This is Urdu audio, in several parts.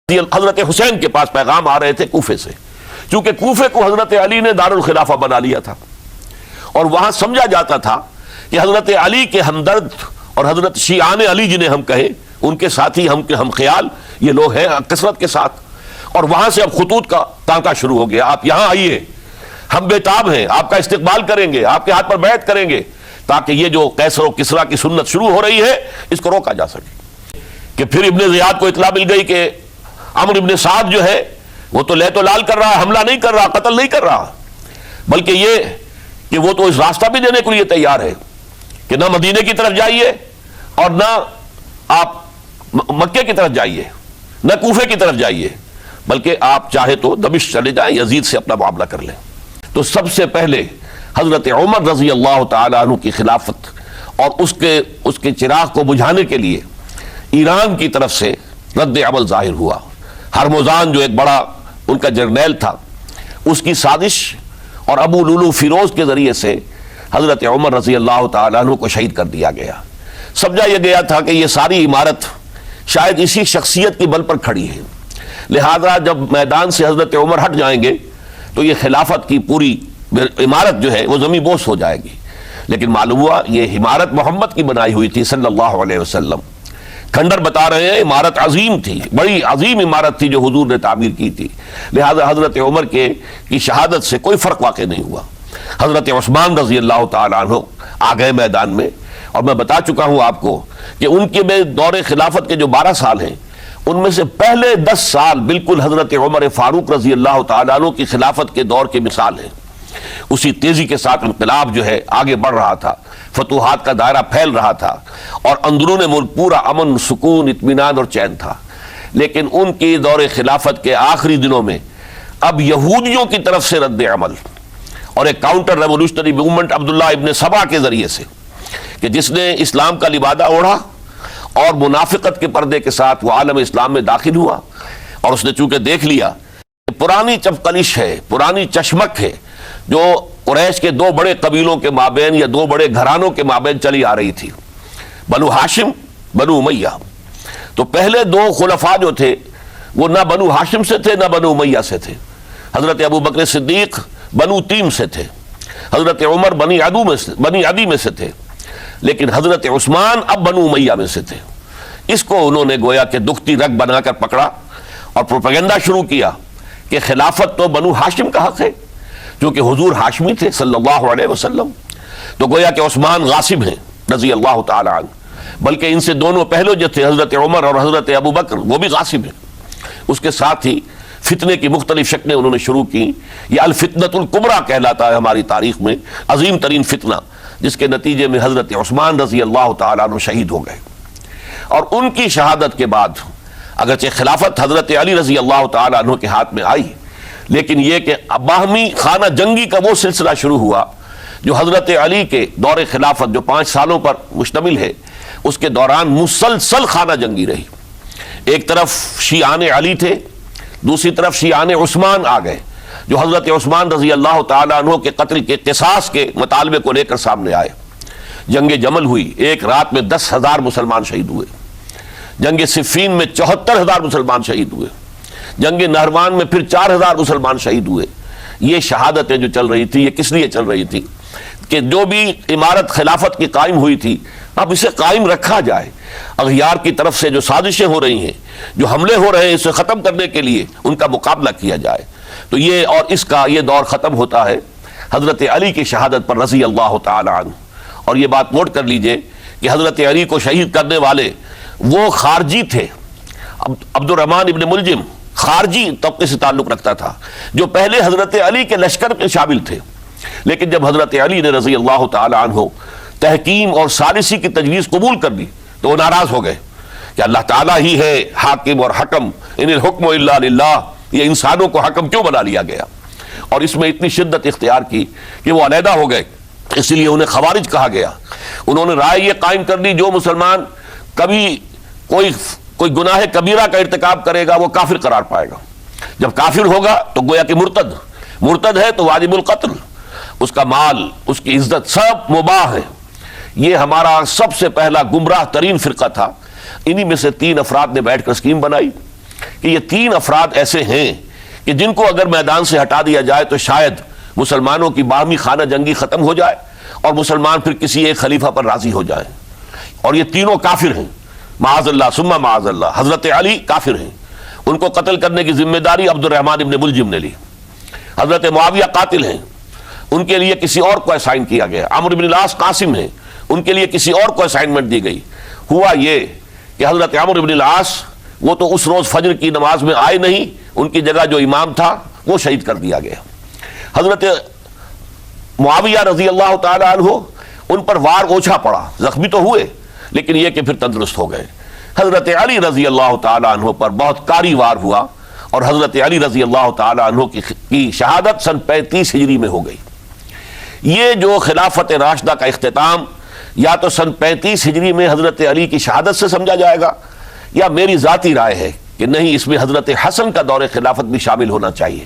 حضرت حسین کے پاس پیغام آ رہے تھے کوفے سے، چونکہ کوفے کو حضرت علی نے دارالخلافہ بنا لیا تھا اور وہاں سمجھا جاتا تھا کہ حضرت علی کے ہمدرد اور حضرت شیعان علی جنہیں ہم کہیں ان کے ساتھی ہم خیال یہ لوگ ہیں کثرت کے ساتھ، اور وہاں سے اب خطوط کا تانکا شروع ہو گیا، آپ یہاں آئیے، ہم بےتاب ہیں، آپ کا استقبال کریں گے، آپ کے ہاتھ پر بیعت کریں گے، تاکہ یہ جو قیصر و کسریٰ کی سنت شروع ہو رہی ہے اس کو روکا جا سکے۔ کہ پھر ابن زیاد کو اطلاع مل گئی کہ عمرو ابن سعد جو ہے وہ تو لے تو لال کر رہا ہے، حملہ نہیں کر رہا، قتل نہیں کر رہا، بلکہ یہ کہ وہ تو اس راستہ بھی دینے کے لیے تیار ہے کہ نہ مدینے کی طرف جائیے اور نہ آپ مکے کی طرف جائیے، نہ کوفے کی طرف جائیے، بلکہ آپ چاہے تو دمشق چلے جائیں، یزید سے اپنا معاملہ کر لیں۔ تو سب سے پہلے حضرت عمر رضی اللہ تعالیٰ عنہ کی خلافت اور اس کے چراغ کو بجھانے کے لیے ایران کی طرف سے رد عمل ظاہر ہوا۔ ہرمزان جو ایک بڑا ان کا جرنیل تھا، اس کی سازش اور ابو لولو فیروز کے ذریعے سے حضرت عمر رضی اللہ تعالیٰ عنہ کو شہید کر دیا گیا۔ سمجھا یہ گیا تھا کہ یہ ساری عمارت شاید اسی شخصیت کی بل پر کھڑی ہے، لہذا جب میدان سے حضرت عمر ہٹ جائیں گے تو یہ خلافت کی پوری عمارت جو ہے وہ زمین بوس ہو جائے گی۔ لیکن معلوم ہوا یہ عمارت محمد کی بنائی ہوئی تھی صلی اللہ علیہ وسلم۔ کھنڈر بتا رہے ہیں عمارت عظیم تھی، بڑی عظیم عمارت تھی جو حضور نے تعمیر کی تھی، لہذا حضرت عمر کی شہادت سے کوئی فرق واقع نہیں ہوا۔ حضرت عثمان رضی اللہ تعالیٰ عنہ آ گئے میدان میں، اور میں بتا چکا ہوں آپ کو کہ ان کے دور خلافت کے جو 12 سال ہیں ان میں سے پہلے 10 سال بالکل حضرت عمر فاروق رضی اللہ تعالیٰ عنہ کی خلافت کے دور کی مثال ہے۔ اسی تیزی کے ساتھ انقلاب جو ہے آگے بڑھ رہا تھا، فتوحات کا دائرہ پھیل رہا تھا، اور اندرون ملک پورا امن، سکون، اطمینان اور چین تھا۔ لیکن ان کی دور خلافت کے آخری دنوں میں اب یہودیوں کی طرف سے رد عمل اور ایک کاؤنٹر ریولوشنری موومنٹ عبداللہ ابن سبا کے ذریعے سے، کہ جس نے اسلام کا لبادہ اوڑھا اور منافقت کے پردے کے ساتھ وہ عالم اسلام میں داخل ہوا، اور اس نے چونکہ دیکھ لیا کہ پرانی چپقلش ہے، پرانی چشمک ہے جو قریش کے 2 بڑے قبیلوں کے مابین یا 2 بڑے گھرانوں کے مابین چلی آ رہی تھی، بنو ہاشم، بنو امیہ۔ تو پہلے 2 خلفاء جو تھے وہ نہ بنو ہاشم سے تھے نہ بنو امیہ سے تھے۔ حضرت ابو بکر صدیق بنو تیم سے تھے، حضرت عمر بنی عدی میں سے تھے، لیکن حضرت عثمان اب بنو امیہ میں سے تھے۔ اس کو انہوں نے گویا کہ دکھتی رگ بنا کر پکڑا اور پروپیگنڈا شروع کیا کہ خلافت تو بنو ہاشم کا حق ہے، کیونکہ حضور ہاشمی تھے صلی اللہ علیہ وسلم، تو گویا کہ عثمان غاصب ہیں رضی اللہ تعالی عنہ، بلکہ ان سے دونوں پہلو جو تھے حضرت عمر اور حضرت ابو بکر وہ بھی غاصب ہیں۔ اس کے ساتھ ہی فتنے کی مختلف شکلیں انہوں نے شروع کی۔ یہ الفتنۃ الکبریٰ کہلاتا ہے ہماری تاریخ میں، عظیم ترین فتنہ، جس کے نتیجے میں حضرت عثمان رضی اللہ تعالیٰ عنہ شہید ہو گئے۔ اور ان کی شہادت کے بعد اگرچہ خلافت حضرت علی رضی اللہ تعالیٰ عنہ کے ہاتھ میں آئی، لیکن یہ کہ باہمی خانہ جنگی کا وہ سلسلہ شروع ہوا جو حضرت علی کے دور خلافت جو 5 سالوں پر مشتمل ہے، اس کے دوران مسلسل خانہ جنگی رہی۔ ایک طرف شیعان علی تھے، دوسری طرف شیعان عثمان آ گئے، جو حضرت عثمان رضی اللہ تعالیٰ عنہ کے قتل کے قصاص کے مطالبے کو لے کر سامنے آئے۔ جنگ جمل ہوئی، ایک رات میں 10,000 مسلمان شہید ہوئے۔ جنگ صفین میں 74,000 مسلمان شہید ہوئے۔ جنگ نہروان میں پھر 4,000 مسلمان شہید ہوئے۔ یہ شہادتیں جو چل رہی تھی یہ کس لیے چل رہی تھی؟ کہ جو بھی عمارت خلافت کی قائم ہوئی تھی اب اسے قائم رکھا جائے، اغیار کی طرف سے جو سازشیں ہو رہی ہیں، جو حملے ہو رہے ہیں، اسے ختم کرنے کے لیے ان کا مقابلہ کیا جائے۔ تو یہ اور اس کا یہ دور ختم ہوتا ہے حضرت علی کی شہادت پر رضی اللہ تعالی عنہ۔ اور یہ بات نوٹ کر لیجئے کہ حضرت علی کو شہید کرنے والے وہ خارجی تھے، عبد الرحمن ابن ملجم خارجی طبقے سے تعلق رکھتا تھا، جو پہلے حضرت علی کے لشکر میں شامل تھے، لیکن جب حضرت علی نے رضی اللہ تعالی عنہ تحکیم اور ثالثی کی تجویز قبول کر لی تو وہ ناراض ہو گئے کہ اللہ تعالیٰ ہی ہے حاکم اور حکم، ان الحکم الا للہ، یہ انسانوں کو حکم کیوں بنا لیا گیا؟ اور اس میں اتنی شدت اختیار کی کہ وہ علیحدہ ہو گئے، اسی لیے انہیں خوارج کہا گیا۔ انہوں نے رائے یہ قائم کر لی جو مسلمان کبھی کوئی گناہ کبیرہ کا ارتکاب کرے گا وہ کافر قرار پائے گا، جب کافر ہوگا تو گویا کہ مرتد ہے تو واجب القتل، اس کا مال، اس کی عزت سب مباح ہے۔ یہ ہمارا سب سے پہلا گمراہ ترین فرقہ تھا۔ انہی میں سے 3 افراد نے بیٹھ کر اسکیم بنائی کہ یہ تین افراد ایسے ہیں کہ جن کو اگر میدان سے ہٹا دیا جائے تو شاید مسلمانوں کی باہمی خانہ جنگی ختم ہو جائے اور مسلمان پھر کسی ایک خلیفہ پر راضی ہو جائیں. اور یہ تینوں کافر ہیں، معاذ اللہ ثم معاذ اللہ. حضرت علی کافر ہیں، ان کو قتل کرنے کی ذمہ داری عبد الرحمن ابن ملجم نے لی. حضرت معاویہ قاتل ہیں، ان کے لیے کسی اور کو اسائن کیا گیا. عمرو بن العاص قاسم ہیں، ان کے لیے کسی اور کو اسائنمنٹ دی گئی. ہوا یہ کہ حضرت عمرو بن العاص وہ تو اس روز فجر کی نماز میں آئے نہیں، ان کی جگہ جو امام تھا وہ شہید کر دیا گیا. حضرت معاویہ رضی اللہ تعالی عنہ ان پر وار اوچھا پڑا، زخمی تو ہوئے لیکن یہ کہ پھر تندرست ہو گئے. حضرت علی رضی اللہ تعالی عنہ پر بہت کاری وار ہوا اور حضرت علی رضی اللہ تعالی عنہ کی شہادت سن 35 ہجری میں ہو گئی. یہ جو خلافت راشدہ کا اختتام یا تو سن 35 ہجری میں حضرت علی کی شہادت سے سمجھا جائے گا، یا میری ذاتی رائے ہے کہ نہیں، اس میں حضرت حسن کا دور خلافت بھی شامل ہونا چاہیے.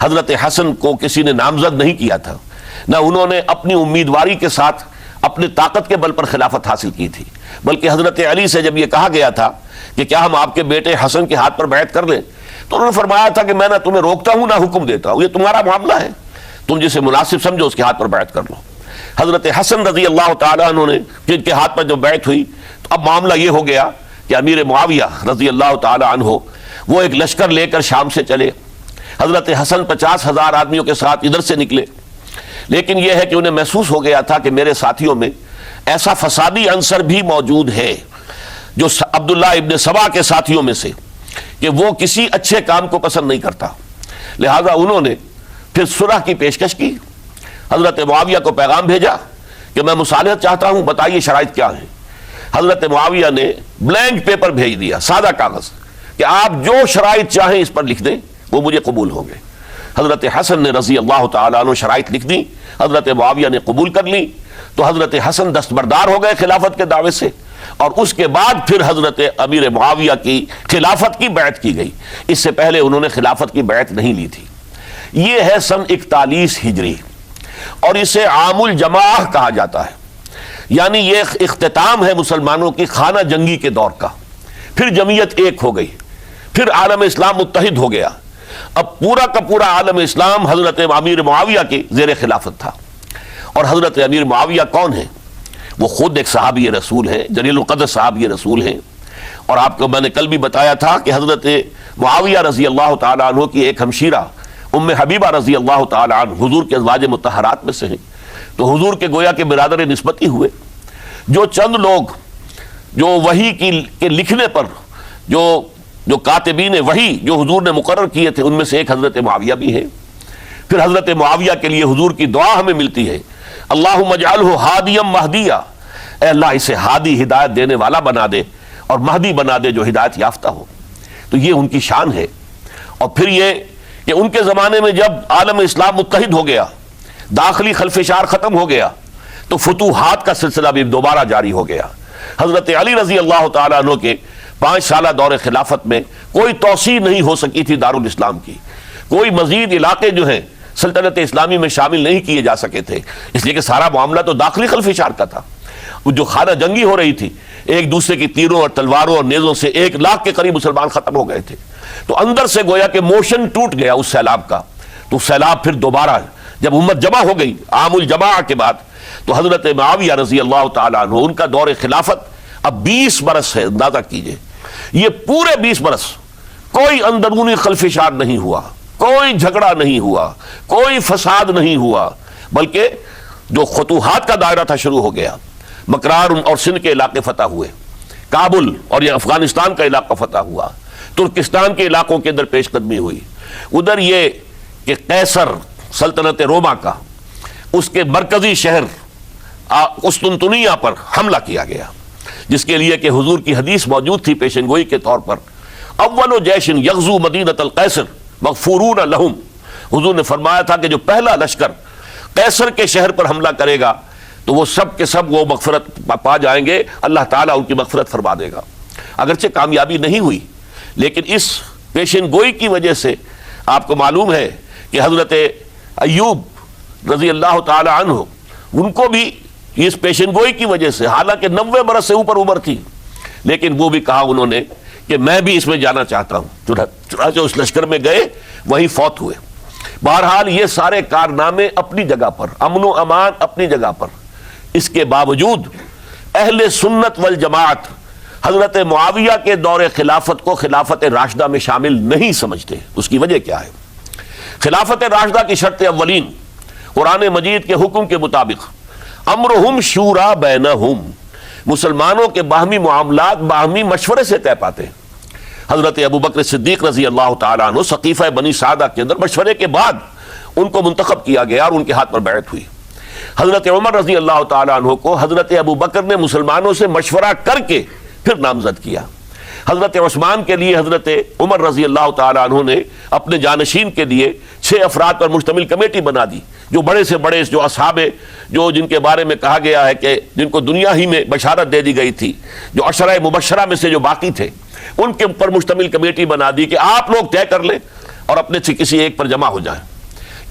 حضرت حسن کو کسی نے نامزد نہیں کیا تھا، نہ انہوں نے اپنی امیدواری کے ساتھ اپنی طاقت کے بل پر خلافت حاصل کی تھی، بلکہ حضرت علی سے جب یہ کہا گیا تھا کہ کیا ہم آپ کے بیٹے حسن کے ہاتھ پر بیعت کر لیں، تو انہوں نے فرمایا تھا کہ میں نہ تمہیں روکتا ہوں نہ حکم دیتا ہوں، یہ تمہارا معاملہ ہے، تم جسے مناسب سمجھو اس کے ہاتھ پر بیعت کر لو. حضرت حسن رضی اللہ تعالیٰ عنہ نے جن کے ہاتھ پر جو بیعت ہوئی، تو اب معاملہ یہ ہو گیا کہ امیر معاویہ رضی اللہ تعالیٰ عنہ وہ ایک لشکر لے کر شام سے چلے. حضرت حسن 50,000 آدمیوں کے ساتھ ادھر سے نکلے، لیکن یہ ہے کہ انہیں محسوس ہو گیا تھا کہ میرے ساتھیوں میں ایسا فسادی عنصر بھی موجود ہے جو عبداللہ ابن سبا کے ساتھیوں میں سے، کہ وہ کسی اچھے کام کو پسند نہیں کرتا. لہذا انہوں نے پھر صلح کی پیشکش کی. حضرت معاویہ کو پیغام بھیجا کہ میں مصالحت چاہتا ہوں، بتائیے شرائط کیا ہیں. حضرت معاویہ نے بلینک پیپر بھیج دیا، سادہ کاغذ، کہ آپ جو شرائط چاہیں اس پر لکھ دیں، وہ مجھے قبول ہوں گے. حضرت حسن نے رضی اللہ تعالیٰ عنہ شرائط لکھ دی، حضرت معاویہ نے قبول کر لی. تو حضرت حسن دستبردار ہو گئے خلافت کے دعوے سے، اور اس کے بعد پھر حضرت امیر معاویہ کی خلافت کی بیعت کی گئی. اس سے پہلے انہوں نے خلافت کی بیعت نہیں لی تھی. یہ ہے سن 41 ہجری، اور اسے عام الجماع کہا جاتا ہے، یعنی یہ اختتام ہے مسلمانوں کی خانہ جنگی کے دور کا. پھر جمعیت ایک ہو گئی، پھر عالم اسلام متحد ہو گیا. اب پورا کا پورا عالم اسلام حضرت امیر معاویہ کے زیر خلافت تھا. اور حضرت امیر معاویہ کون ہیں؟ وہ خود ایک صحابی رسول ہیں، جلیل القدر صحابی رسول ہیں. اور آپ کو میں نے کل بھی بتایا تھا کہ حضرت معاویہ رضی اللہ تعالیٰ عنہ کی ایک ہمشیرہ ام حبیبہ رضی اللہ تعالیٰ عنہ حضور کے ازواج مطہرات میں سے ہیں. تو حضور کے گویا کے برادر نسبتی ہوئے. جو چند لوگ جو وحی کے لکھنے پر جو کاتبین وحی جو حضور نے مقرر کیے تھے، ان میں سے ایک حضرت معاویہ بھی ہیں. پھر حضرت معاویہ کے لیے حضور کی دعا ہمیں ملتی ہے، اللہم اجعلہ ہادیا مہدیہ، اے اللہ اسے ہادی ہدایت دینے والا بنا دے اور مہدی بنا دے جو ہدایت یافتہ ہو. تو یہ ان کی شان ہے. اور پھر یہ کہ ان کے زمانے میں جب عالم اسلام متحد ہو گیا، داخلی خلفشار ختم ہو گیا، تو فتوحات کا سلسلہ بھی دوبارہ جاری ہو گیا. حضرت علی رضی اللہ تعالیٰ عنہ کے 5 سالہ دور خلافت میں کوئی توسیع نہیں ہو سکی تھی دارالاسلام کی. کوئی مزید علاقے جو ہیں سلطنت اسلامی میں شامل نہیں کیے جا سکے تھے، اس لیے کہ سارا معاملہ تو داخلی خلفشار کا تھا. وہ جو خانہ جنگی ہو رہی تھی، ایک دوسرے کی تیروں اور تلواروں اور نیزوں سے 1 لاکھ کے قریب مسلمان ختم ہو گئے تھے. تو اندر سے گویا کہ موشن ٹوٹ گیا اس سیلاب کا. تو سیلاب پھر دوبارہ جب امت جمع ہو گئی عام الجماع کے بعد، تو حضرت معاویہ رضی اللہ تعالیٰ عنہ ان کا دور خلافت اب 20 برس ہے. اندازہ کیجئے یہ پورے 20 برس کوئی اندرونی خلفشار نہیں ہوا، کوئی جھگڑا نہیں ہوا، کوئی فساد نہیں ہوا، بلکہ جو فتوحات کا دائرہ تھا شروع ہو گیا. مکرار اور سندھ کے علاقے فتح ہوئے، کابل اور یہ افغانستان کا علاقہ فتح ہوا، ترکستان کے علاقوں کے اندر پیش قدمی ہوئی. ادھر یہ کہ قیصر سلطنت روما کا اس کے مرکزی شہر قسطنطنیہ پر حملہ کیا گیا، جس کے لیے کہ حضور کی حدیث موجود تھی پیشن گوئی کے طور پر، اول جیش یغزو مدینۃ القیصر مغفورون لہم. حضور نے فرمایا تھا کہ جو پہلا لشکر قیصر کے شہر پر حملہ کرے گا تو وہ سب کے سب وہ مغفرت پا جائیں گے، اللہ تعالیٰ ان کی مغفرت فرما دے گا. اگرچہ کامیابی نہیں ہوئی، لیکن اس پیشن گوئی کی وجہ سے آپ کو معلوم ہے کہ حضرت ایوب رضی اللہ تعالی عنہ ان کو بھی اس پیشن گوئی کی وجہ سے، حالانکہ 90 برس سے اوپر عمر تھی، لیکن وہ بھی کہا انہوں نے کہ میں بھی اس میں جانا چاہتا ہوں، چنانچہ اس لشکر میں گئے، وہیں فوت ہوئے۔ بہرحال یہ سارے کارنامے اپنی جگہ پر، امن و امان اپنی جگہ پر، اس کے باوجود اہل سنت والجماعت حضرت معاویہ کے دور خلافت کو خلافت راشدہ میں شامل نہیں سمجھتے۔ اس کی وجہ کیا ہے؟ خلافت راشدہ کی شرط اولین قرآن مجید کے حکم کے مطابق امرہم شورا بینہم، مسلمانوں کے باہمی معاملات باہمی مشورے سے طے پاتے ہیں۔ حضرت ابو بکر صدیق رضی اللہ تعالیٰ عنہ سقیفہ بنی سعدہ کے اندر مشورے کے بعد ان کو منتخب کیا گیا اور ان کے ہاتھ پر بیعت ہوئی۔ حضرت عمر رضی اللہ تعالیٰ عنہ کو حضرت ابو بکر نے مسلمانوں سے مشورہ کر کے پھر نامزد کیا۔ حضرت عثمان کے لیے حضرت عمر رضی اللہ تعالیٰ عنہ نے اپنے جانشین کے لیے 6 افراد پر مشتمل کمیٹی بنا دی، جو بڑے سے بڑے جو اصحاب جو جن کے بارے میں کہا گیا ہے کہ جن کو دنیا ہی میں بشارت دے دی گئی تھی، جو عشرہ مبشرہ میں سے جو باقی تھے، ان کے اوپر مشتمل کمیٹی بنا دی کہ آپ لوگ طے کر لیں اور اپنے سے کسی ایک پر جمع ہو جائیں۔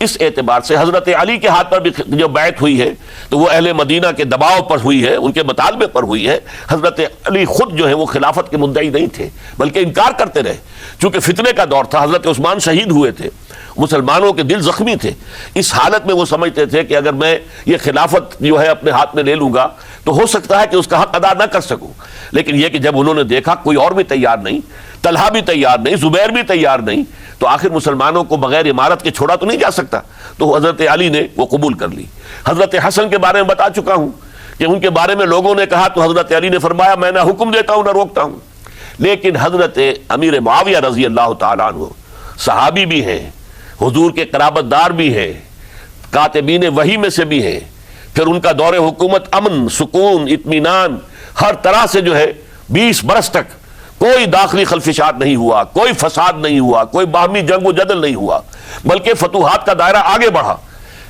اس اعتبار سے حضرت علی کے ہاتھ پر بھی جو بیعت ہوئی ہے تو وہ اہل مدینہ کے دباؤ پر ہوئی ہے، ان کے مطالبے پر ہوئی ہے۔ حضرت علی خود جو ہے وہ خلافت کے مدعی نہیں تھے، بلکہ انکار کرتے رہے، چونکہ فتنے کا دور تھا، حضرت عثمان شہید ہوئے تھے، مسلمانوں کے دل زخمی تھے۔ اس حالت میں وہ سمجھتے تھے کہ اگر میں یہ خلافت جو ہے اپنے ہاتھ میں لے لوں گا تو ہو سکتا ہے کہ اس کا حق ادا نہ کر سکوں، لیکن یہ کہ جب انہوں نے دیکھا کوئی اور بھی تیار نہیں، طلحہ بھی تیار نہیں، زبیر بھی تیار نہیں، تو آخر مسلمانوں کو بغیر امارت کے چھوڑا تو نہیں جا سکتا، تو حضرت علی نے وہ قبول کر لی۔ حضرت حسن کے بارے میں بتا چکا ہوں کہ ان کے بارے میں لوگوں نے کہا تو حضرت علی نے فرمایا میں نہ حکم دیتا ہوں نہ روکتا ہوں۔ لیکن حضرت امیر معاویہ رضی اللہ تعالیٰ عنہ صحابی بھی ہیں، حضور کے قرابت دار بھی ہیں، کاتبین وحی میں سے بھی ہیں، پھر ان کا دور حکومت امن، سکون، اطمینان، ہر طرح سے جو ہے 20 برس تک کوئی داخلی خلفشات نہیں ہوا، کوئی فساد نہیں ہوا، کوئی باہمی جنگ و جدل نہیں ہوا، بلکہ فتوحات کا دائرہ آگے بڑھا۔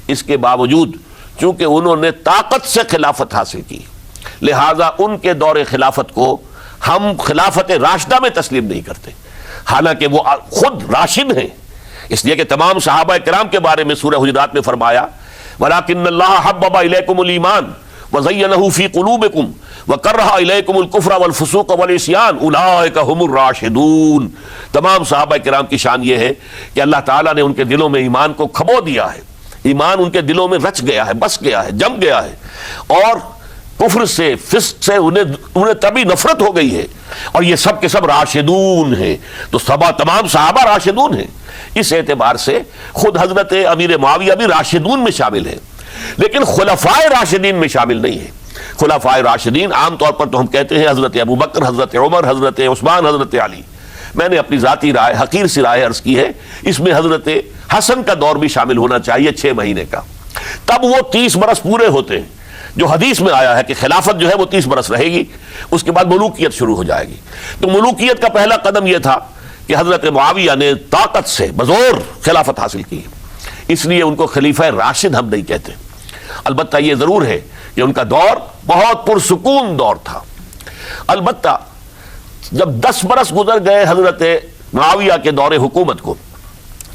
اس کے باوجود چونکہ انہوں نے طاقت سے خلافت حاصل کی، لہٰذا ان کے دور خلافت کو ہم خلافت راشدہ میں تسلیم نہیں کرتے، حالانکہ وہ خود راشد ہیں، اس لیے کہ تمام صحابہ کرام کے بارے میں سورہ حجرات میں فرمایا وَلَٰكِنَّ اللَّهَ حَبَّبَ إِلَيْكُمُ الْإِيمَانَ وَزَيَّنَهُ فِي قُلُوبِكُمْ وَكَرَّهَ إِلَيْكُمُ الْكُفْرَ وَالْفُسُوقَ وَالْعِصْيَانَ أُولَٰئِكَ هُمُ الرَّاشِدُونَ۔ تمام صحابہ کرام کی شان یہ ہے کہ اللہ تعالیٰ نے ان کے دلوں میں ایمان کو کھبو دیا ہے، ایمان ان کے دلوں میں رچ گیا ہے، بس گیا ہے، جم گیا ہے، اور کفر سے، فسق سے انہیں تبھی نفرت ہو گئی ہے، اور یہ سب کے سب راشدون ہیں۔ تو تمام صحابہ راشدون ہیں، اس اعتبار سے خود حضرت امیر معاویہ بھی راشدون میں شامل ہیں، لیکن خلفائے راشدین میں شامل نہیں ہیں۔ خلفائے راشدین عام طور پر تو ہم کہتے ہیں حضرت ابو بکر، حضرت عمر، حضرت عثمان، حضرت علی۔ میں نے اپنی ذاتی رائے، حقیر سی رائے عرض کی ہے، اس میں حضرت حسن کا دور بھی شامل ہونا چاہیے 6 مہینے کا، تب وہ 30 برس پورے ہوتے ہیں، جو حدیث میں آیا ہے کہ خلافت جو ہے وہ 30 برس رہے گی، اس کے بعد ملوکیت شروع ہو جائے گی۔ تو ملوکیت کا پہلا قدم یہ تھا کہ حضرت معاویہ نے طاقت سے بزور خلافت حاصل کی، اس لیے ان کو خلیفہ راشد ہم نہیں کہتے۔ البتہ یہ ضرور ہے کہ ان کا دور بہت پرسکون دور تھا۔ البتہ جب 10 برس گزر گئے حضرت معاویہ کے دور حکومت کو،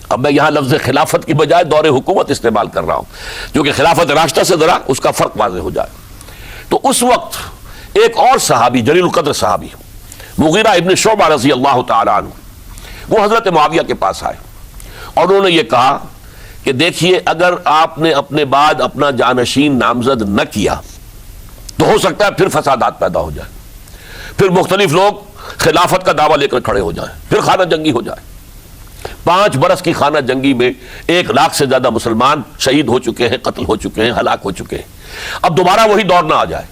اب میں یہاں لفظ خلافت کی بجائے دور حکومت استعمال کر رہا ہوں کیونکہ خلافت راشدہ سے ذرا اس کا فرق واضح ہو جائے، تو اس وقت ایک اور صحابی، جلیل القدر صحابی مغیرہ ابن شعبہ رضی اللہ تعالیٰ عنہ، وہ حضرت معاویہ کے پاس آئے اور انہوں نے یہ کہا کہ دیکھیے اگر آپ نے اپنے بعد اپنا جانشین نامزد نہ کیا تو ہو سکتا ہے پھر فسادات پیدا ہو جائیں، پھر مختلف لوگ خلافت کا دعویٰ لے کر کھڑے ہو جائیں، پھر خانہ جنگی ہو جائے۔ 5 برس کی خانہ جنگی میں 1 لاکھ سے زیادہ مسلمان شہید ہو چکے ہیں، قتل ہو چکے ہیں، ہلاک ہو چکے ہیں، اب دوبارہ وہی دور نہ آ جائے،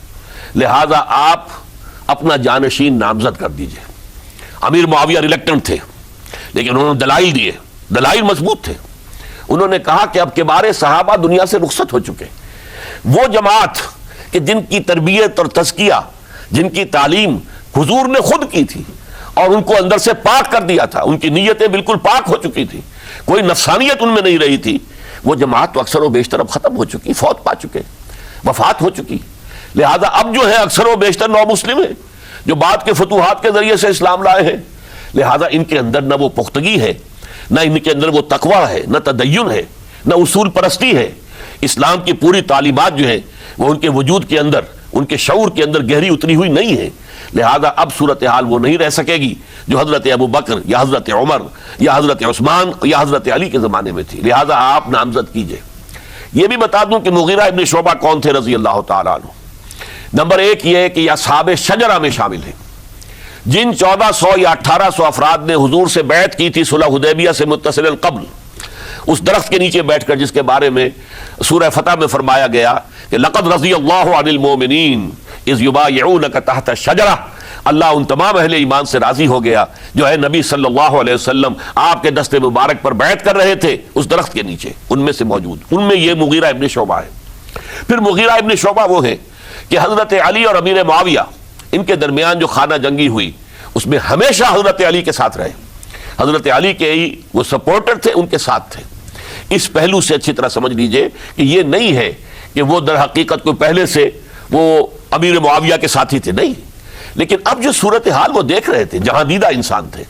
لہٰذا آپ اپنا جانشین نامزد کر دیجئے۔ امیر معاویہ ریلیکٹنٹ تھے، لیکن انہوں نے دلائل دیے، دلائل مضبوط تھے۔ انہوں نے کہا کہ اب کبار صحابہ دنیا سے رخصت ہو چکے، وہ جماعت کہ جن کی تربیت اور تزکیہ، جن کی تعلیم حضور نے خود کی تھی اور ان کو اندر سے پاک کر دیا تھا، ان کی نیتیں بالکل پاک ہو چکی تھی، کوئی نفسانیت ان میں نہیں رہی تھی، وہ جماعت تو اکثر و بیشتر اب ختم ہو چکی، فوت پا چکے، وفات ہو چکی۔ لہذا اب جو ہے اکثر و بیشتر نو مسلم ہیں جو بعد کے فتوحات کے ذریعے سے اسلام لائے ہیں، لہذا ان کے اندر نہ وہ پختگی ہے، نہ ان کے اندر وہ تقوی ہے، نہ تدین ہے، نہ اصول پرستی ہے۔ اسلام کی پوری تعلیمات جو ہیں وہ ان کے وجود کے اندر، ان کے شعور کے اندر گہری اتری ہوئی نہیں ہے، لہذا اب صورتحال وہ نہیں رہ سکے گی جو حضرت ابو بکر یا حضرت عمر یا حضرت عثمان یا حضرت علی کے زمانے میں تھی، لہذا آپ نامزد کیجئے۔ یہ بھی بتا دوں کہ مغیرہ ابن شعبہ کون تھے رضی اللہ تعالیٰ عنہ۔ نمبر ایک یہ ہے کہ یہ اصحاب شجرہ میں شامل ہیں، جن 1400 یا 1800 افراد نے حضور سے بیعت کی تھی صلح حدیبیہ سے متصل قبل، اس درخت کے نیچے بیٹھ کر جس کے بارے میں سورہ فتح میں فرمایا گیا کہ لقد رضی اللہ عن المؤمنین اذ یبایعونک تحت الشجرہ، اللہ ان تمام اہل ایمان سے راضی ہو گیا جو ہے نبی صلی اللہ علیہ وسلم آپ کے دست مبارک پر بیعت کر رہے تھے اس درخت کے نیچے، ان میں سے موجود، ان میں یہ مغیرہ ابن شعبہ ہے۔ پھر مغیرہ ابن شعبہ وہ ہے کہ حضرت علی اور امیر معاویہ ان کے درمیان جو خانہ جنگی ہوئی اس میں ہمیشہ حضرت علی کے ساتھ رہے، حضرت علی کے ہی وہ سپورٹر تھے، ان کے ساتھ تھے۔ اس پہلو سے اچھی طرح سمجھ لیجئے کہ یہ نہیں ہے کہ وہ در حقیقت کو پہلے سے وہ امیر معاویہ کے ساتھی تھے، نہیں، لیکن اب جو صورتحال وہ دیکھ رہے تھے، جہاں دیدہ انسان تھے،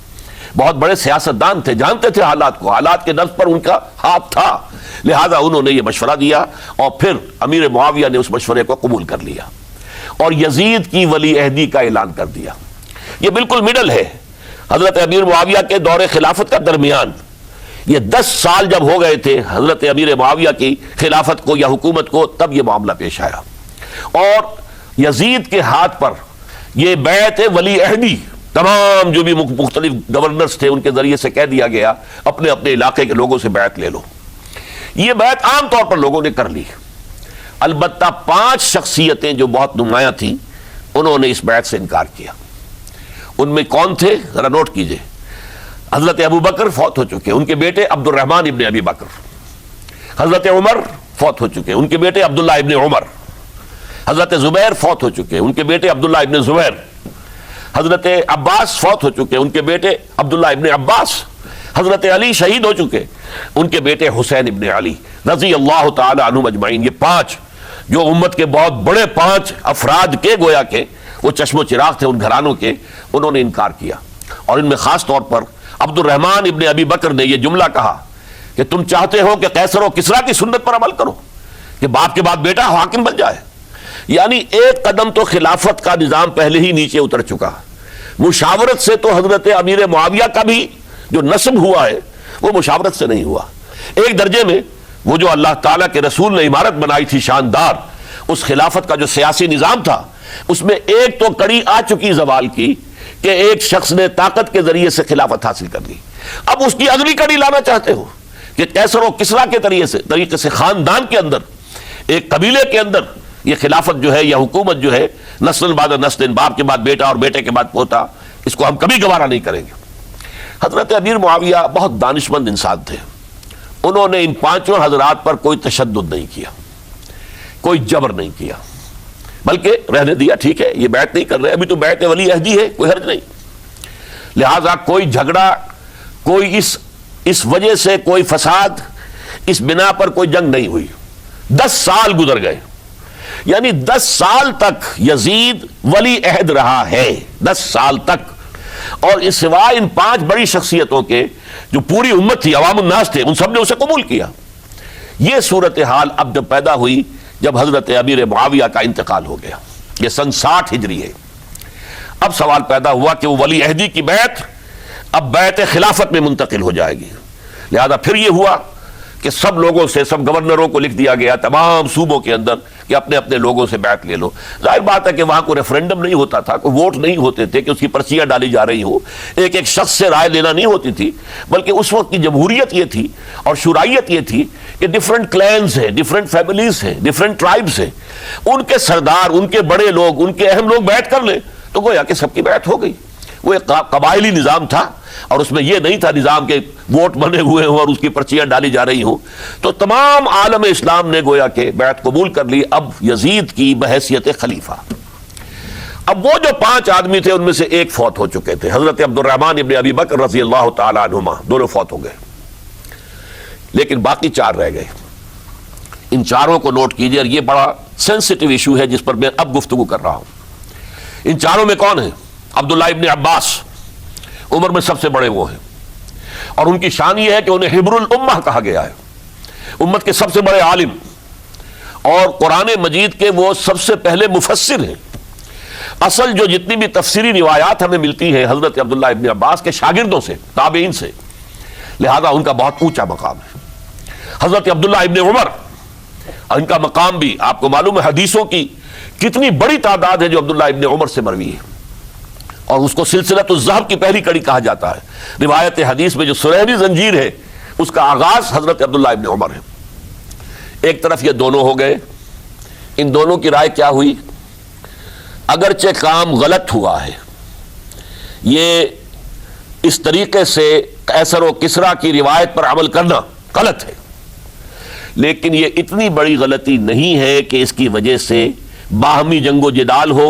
بہت بڑے سیاستدان تھے، جانتے تھے حالات کو، حالات کے نفس پر ان کا ہاتھ تھا، لہذا انہوں نے یہ مشورہ دیا اور پھر امیر معاویہ نے اس مشورے کو قبول کر لیا اور یزید کی ولی عہدی کا اعلان کر دیا۔ یہ بالکل مڈل ہے، حضرت امیر معاویہ کے دور خلافت کا درمیان، یہ 10 سال جب ہو گئے تھے حضرت امیر معاویہ کی خلافت کو یا حکومت کو، تب یہ معاملہ پیش آیا اور یزید کے ہاتھ پر یہ بیعت ولی عہدی تمام جو بھی مختلف گورنرز تھے ان کے ذریعے سے کہہ دیا گیا اپنے اپنے علاقے کے لوگوں سے بیعت لے لو۔ یہ بیعت عام طور پر لوگوں نے کر لی، البتہ 5 شخصیتیں جو بہت نمایاں تھیں انہوں نے اس بیعت سے انکار کیا۔ ان میں کون تھے ذرا نوٹ کیجئے۔ حضرت ابو بکر فوت ہو چکے، ان کے بیٹے عبد الرحمن ابن ابی بکر۔ حضرت عمر فوت ہو چکے، ان کے بیٹے عبداللہ ابن عمر۔ حضرت زبیر فوت ہو چکے، ان کے بیٹے عبداللہ ابن زبیر۔ حضرت عباس فوت ہو چکے، ان کے بیٹے عبداللہ ابن عباس۔ حضرت علی شہید ہو چکے، ان کے بیٹے حسین ابن علی رضی اللہ تعالی عنہم اجمعین۔ یہ 5 جو امت کے بہت بڑے 5 افراد کے گویا کے وہ چشم و چراغ تھے ان گھرانوں کے، انہوں نے انکار کیا، اور ان میں خاص طور پر عبد الرحمن ابن ابی بکر نے یہ جملہ کہا کہ تم چاہتے ہو کہ قیصر و کسریٰ کی سنت پر عمل کرو کہ باپ کے بعد بیٹا حاکم بن جائے، یعنی ایک قدم تو خلافت کا نظام پہلے ہی نیچے اتر چکا۔ مشاورت سے تو حضرت امیر معاویہ کا بھی جو نسب ہوا ہے وہ مشاورت سے نہیں ہوا۔ ایک درجے میں وہ جو اللہ تعالیٰ کے رسول نے عمارت بنائی تھی شاندار، اس خلافت کا جو سیاسی نظام تھا اس میں ایک تو کڑی آ چکی زوال کی کہ ایک شخص نے طاقت کے ذریعے سے خلافت حاصل کر لی، اب اس کی اگلی کڑی لانا چاہتے ہو کہ قیصر و کسریٰ کے طریقے سے خاندان کے اندر، ایک قبیلے کے اندر یہ خلافت جو ہے یا حکومت جو ہے نسل بعد نسل، باپ کے بعد بیٹا اور بیٹے کے بعد پوتا، اس کو ہم کبھی گوارا نہیں کریں گے۔ حضرت امیر معاویہ بہت دانشمند انسان تھے، انہوں نے ان 5 حضرات پر کوئی تشدد نہیں کیا، کوئی جبر نہیں کیا، بلکہ رہنے دیا، ٹھیک ہے یہ بیعت نہیں کر رہے، ابھی تو بیعت ولی عہدی ہے، کوئی حرج نہیں، لہٰذا کوئی جھگڑا، کوئی اس وجہ سے کوئی فساد، اس بنا پر کوئی جنگ نہیں ہوئی۔ 10 سال گزر گئے، یعنی 10 سال تک یزید ولی عہد رہا ہے، 10 سال تک، اور اس سوائے ان 5 بڑی شخصیتوں کے جو پوری امت تھی، عوام الناس تھے، ان سب نے اسے قبول کیا۔ یہ صورتحال اب جب پیدا ہوئی جب حضرت امیر معاویہ کا انتقال ہو گیا، یہ سن 60 ہجری ہے، اب سوال پیدا ہوا کہ وہ ولی عہدی کی بیعت اب بیعت خلافت میں منتقل ہو جائے گی، لہذا پھر یہ ہوا کہ سب لوگوں سے، سب گورنروں کو لکھ دیا گیا تمام صوبوں کے اندر کہ اپنے اپنے لوگوں سے بیعت لے لو۔ ظاہر بات ہے کہ وہاں کوئی ریفرنڈم نہیں ہوتا تھا، کوئی ووٹ نہیں ہوتے تھے کہ اس کی پرچیاں ڈالی جا رہی ہوں، ایک ایک شخص سے رائے لینا نہیں ہوتی تھی، بلکہ اس وقت کی جمہوریت یہ تھی اور شورائیت یہ تھی کہ ڈیفرنٹ کلینز ہیں، ڈیفرنٹ فیملیز ہیں، ڈیفرنٹ ٹرائبز ہیں، ان کے سردار، ان کے بڑے لوگ، ان کے اہم لوگ بیعت کر لیں تو گویا کہ سب کی بیعت ہو گئی۔ وہ ایک قبائلی نظام تھا اور اس میں یہ نہیں تھا نظام کے ووٹ بنے ہوئے ہوں اور اس کی پرچیاں ڈالی جا رہی ہوں، تو تمام عالم اسلام نے گویا کہ بیعت قبول کر لی اب یزید کی بحیثیت خلیفہ۔ اب وہ جو 5 آدمی تھے ان میں سے ایک فوت ہو چکے تھے، حضرت عبد الرحمن ابن ابی بکر رضی اللہ تعالی عنہما، دونوں فوت ہو گئے، لیکن باقی 4 رہ گئے۔ ان 4 کو نوٹ کیجئے، اور یہ بڑا سینسٹیو ایشو ہے جس پر میں اب گفتگو کر رہا ہوں۔ ان 4 میں کون ہیں؟ عبداللہ ابن عباس، عمر میں سب سے بڑے وہ ہیں، اور ان کی شان یہ ہے کہ انہیں حبر الامہ کہا گیا ہے، امت کے سب سے بڑے عالم، اور قرآن مجید کے وہ سب سے پہلے مفسر ہیں، اصل جو جتنی بھی تفسیری روایات ہمیں ملتی ہیں حضرت عبداللہ ابن عباس کے شاگردوں سے، تابعین سے، لہذا ان کا بہت اونچا مقام ہے۔ حضرت عبداللہ ابن عمر، ان کا مقام بھی آپ کو معلوم ہے، حدیثوں کی کتنی بڑی تعداد ہے جو عبداللہ ابن عمر سے مروی ہے، اور اس کو سلسلۃ الذہب کی پہلی کڑی کہا جاتا ہے۔ روایت حدیث میں جو سنہری زنجیر ہے اس کا آغاز حضرت عبداللہ ابن عمر ہے۔ ایک طرف یہ دونوں ہو گئے، ان دونوں کی رائے کیا ہوئی؟ اگرچہ کام غلط ہوا ہے، یہ اس طریقے سے قیصر و کسریٰ کی روایت پر عمل کرنا غلط ہے، لیکن یہ اتنی بڑی غلطی نہیں ہے کہ اس کی وجہ سے باہمی جنگ و جدال ہو،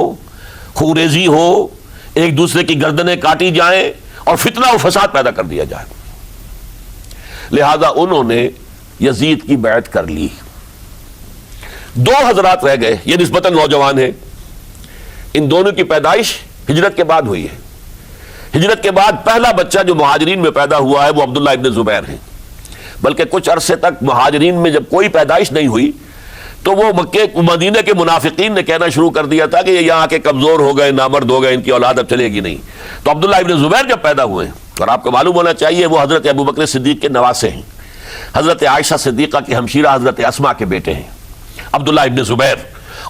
خوریزی ہو، ایک دوسرے کی گردنیں کاٹی جائیں اور فتنہ و فساد پیدا کر دیا جائے۔ لہذا انہوں نے یزید کی بیعت کر لی۔ دو حضرات رہ گئے، یہ نسبتاً نوجوان ہیں، ان دونوں کی پیدائش ہجرت کے بعد ہوئی ہے۔ ہجرت کے بعد پہلا بچہ جو مہاجرین میں پیدا ہوا ہے وہ عبداللہ ابن زبیر ہے، بلکہ کچھ عرصے تک مہاجرین میں جب کوئی پیدائش نہیں ہوئی تو وہ مکے مدینہ کے منافقین نے کہنا شروع کر دیا تھا کہ یہ یہاں کے کمزور ہو گئے، نامرد ہو گئے، ان کی اولاد اب چلے گی نہیں۔ تو عبداللہ ابن زبیر جب پیدا ہوئے، اور آپ کو معلوم ہونا چاہیے وہ حضرت ابوبکر صدیق کے نواسے ہیں، حضرت عائشہ صدیقہ کی ہمشیرہ حضرت اسماء کے بیٹے ہیں عبداللہ ابن زبیر،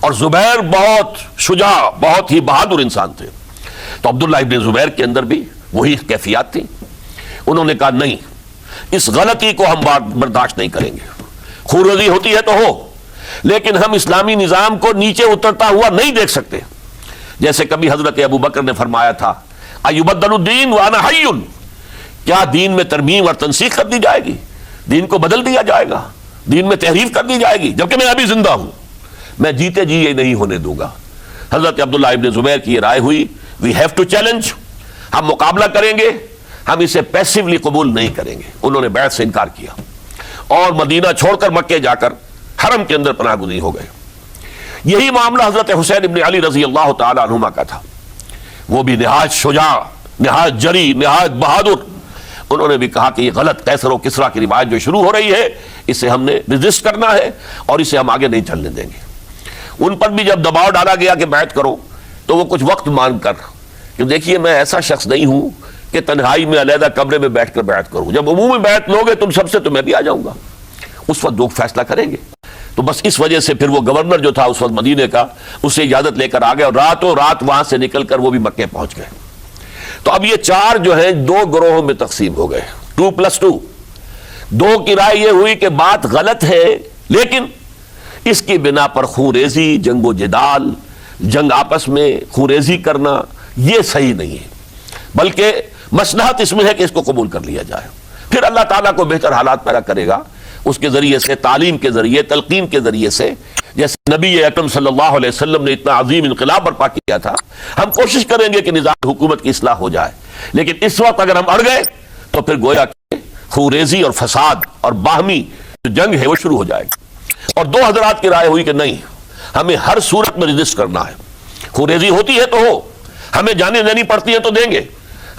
اور زبیر بہت شجاع، بہت ہی بہادر انسان تھے۔ تو عبداللہ ابن زبیر کے اندر بھی وہی کیفیات تھی۔ انہوں نے کہا نہیں، اس غلطی کو ہم برداشت نہیں کریں گے، خوریزی ہوتی ہے تو ہو، لیکن ہم اسلامی نظام کو نیچے اترتا ہوا نہیں دیکھ سکتے۔ جیسے کبھی حضرت ابوبکر نے فرمایا تھا ایبدل الدین وانا حی، کیا دین میں ترمیم اور تنسیخ کر دی جائے گی؟ دین کو بدل دیا جائے گا، دین میں تحریف کر دی جائے گی جبکہ میں ابھی زندہ ہوں؟ میں جیتے جی یہ نہیں ہونے دوں گا۔ حضرت عبداللہ ابن زبیر کی یہ رائے ہوئی وی ہیو ٹو چیلنج، ہم مقابلہ کریں گے، ہم اسے پیسیولی قبول نہیں کریں گے۔ انہوں نے بیعت سے انکار کیا اور مدینہ چھوڑ کر مکے جا کر حرم کے اندر پناہ گزین ہو گئے۔ یہی معاملہ حضرت حسین ابن علی رضی اللہ تعالی عنہما کا تھا، وہ بھی نہایت شجاع، نہایت جری، نہایت بہادر۔ انہوں نے بھی کہا کہ یہ غلط قیصر و کسریٰ کی روایت جو شروع ہو رہی ہے اسے ہم نے ریزسٹ کرنا ہے اور اسے ہم آگے نہیں چلنے دیں گے۔ ان پر بھی جب دباؤ ڈالا گیا کہ بیعت کرو تو وہ کچھ وقت مانگ کر کہ دیکھیے میں ایسا شخص نہیں ہوں کہ تنہائی میں علیحدہ کمرے میں بیٹھ کر بیعت کروں، جب عمومی بیعت لوگے تم سب سے تو میں بھی آ جاؤں گا، اس وقت لوگ فیصلہ کریں گے۔ تو بس اس وجہ سے پھر وہ گورنر جو تھا اس وقت مدینے کا، اسے اجازت لے کر آ گئے اور راتوں رات وہاں سے نکل کر وہ بھی مکے پہنچ گئے۔ تو اب یہ چار جو ہیں دو گروہوں میں تقسیم ہو گئے، 2+2۔ دو کی رائے یہ ہوئی کہ بات غلط ہے، لیکن اس کی بنا پر خوریزی، جنگ و جدال، جنگ آپس میں خوریزی کرنا یہ صحیح نہیں ہے، بلکہ مصلحت اس میں ہے کہ اس کو قبول کر لیا جائے۔ پھر اللہ تعالیٰ کو بہتر حالات پیدا کرے گا اس کے ذریعے سے، تعلیم کے ذریعے، تلقین کے ذریعے سے۔ جیسے نبی اکرم صلی اللہ علیہ وسلم نے اتنا عظیم انقلاب برپا کیا تھا، ہم کوشش کریں گے کہ نظام حکومت کی اصلاح ہو جائے، لیکن اس وقت اگر ہم اڑ گئے تو پھر گویا کہ خوریزی اور فساد اور باہمی جو جنگ ہے وہ شروع ہو جائے گی۔ اور دو حضرات کی رائے ہوئی کہ نہیں، ہمیں ہر صورت میں ریزسٹ کرنا ہے، خوریزی ہوتی ہے تو ہو، ہمیں جانیں دینی پڑتی ہے تو دیں گے،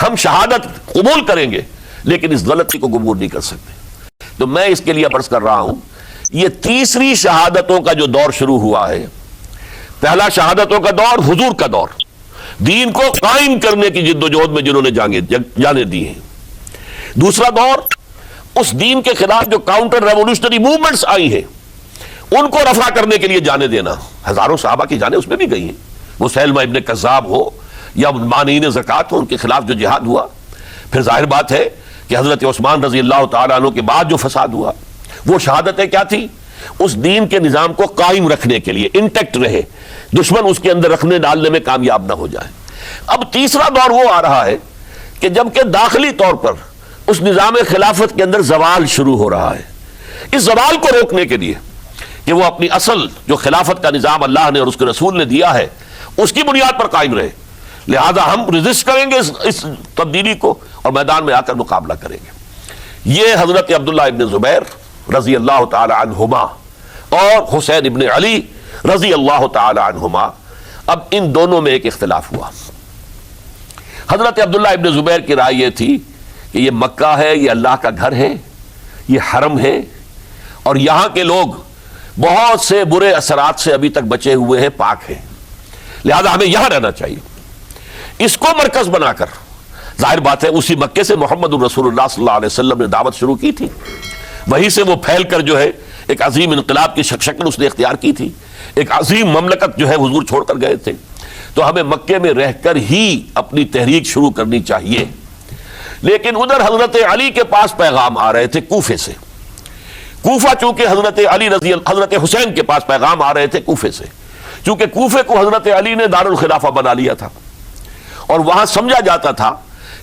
ہم شہادت قبول کریں گے، لیکن اس غلطی کو قبول نہیں کر سکتے۔ تو میں اس کے لیے عرض کر رہا ہوں، یہ تیسری شہادتوں کا جو دور شروع ہوا ہے، پہلا شہادتوں کا دور حضور کا دور، دین کو قائم کرنے کی جد و جہد میں جنہوں نے جانیں دی ہیں۔ دوسرا دور اس دین کے خلاف جو کاؤنٹر ریولوشنری موومنٹس آئی ہیں ان کو رفع کرنے کے لیے جانے دینا۔ ہزاروں صحابہ کی جانیں اس میں بھی گئی ہیں، وہ سیلمہ ابن کذاب ہو یا مانعین زکوٰۃ ہو، ان کے خلاف جو جہاد ہوا۔ پھر ظاہر بات ہے کہ حضرت عثمان رضی اللہ تعالیٰ عنہ کے بعد جو فساد ہوا، وہ شہادتیں کیا تھی؟ اس دین کے نظام کو قائم رکھنے کے لیے، انٹیکٹ رہے، دشمن اس کے اندر رکھنے ڈالنے میں کامیاب نہ ہو جائے۔ اب تیسرا دور وہ آ رہا ہے کہ جب کہ داخلی طور پر اس نظام خلافت کے اندر زوال شروع ہو رہا ہے، اس زوال کو روکنے کے لیے کہ وہ اپنی اصل جو خلافت کا نظام اللہ نے اور اس کے رسول نے دیا ہے اس کی بنیاد پر قائم رہے، لہذا ہم ریزسٹ کریں گے اس تبدیلی کو اور میدان میں آ کر مقابلہ کریں گے۔ یہ حضرت عبداللہ ابن زبیر رضی اللہ تعالی عنہما اور حسین ابن علی رضی اللہ تعالی عنہما، اب ان دونوں میں ایک اختلاف ہوا۔ حضرت عبداللہ ابن زبیر کی رائے یہ تھی کہ یہ مکہ ہے، یہ اللہ کا گھر ہے، یہ حرم ہے، اور یہاں کے لوگ بہت سے برے اثرات سے ابھی تک بچے ہوئے ہیں، پاک ہیں، لہذا ہمیں یہاں رہنا چاہیے. اس کو مرکز بنا کر ظاہر بات ہے اسی مکے سے محمد الرسول اللہ صلی اللہ علیہ وسلم نے دعوت شروع کی تھی, وہیں سے وہ پھیل کر جو ہے ایک عظیم انقلاب کی شکل اس نے اختیار کی تھی, ایک عظیم مملکت جو ہے حضور چھوڑ کر گئے تھے. تو ہمیں مکے میں رہ کر ہی اپنی تحریک شروع کرنی چاہیے. لیکن ادھر حضرت علی کے پاس پیغام آ رہے تھے کوفے سے. کوفہ چونکہ حضرت حسین کے پاس پیغام آ رہے تھے کوفے سے, چونکہ کوفے کو حضرت علی نے دارالخلافہ بنا لیا تھا, اور وہاں سمجھا جاتا تھا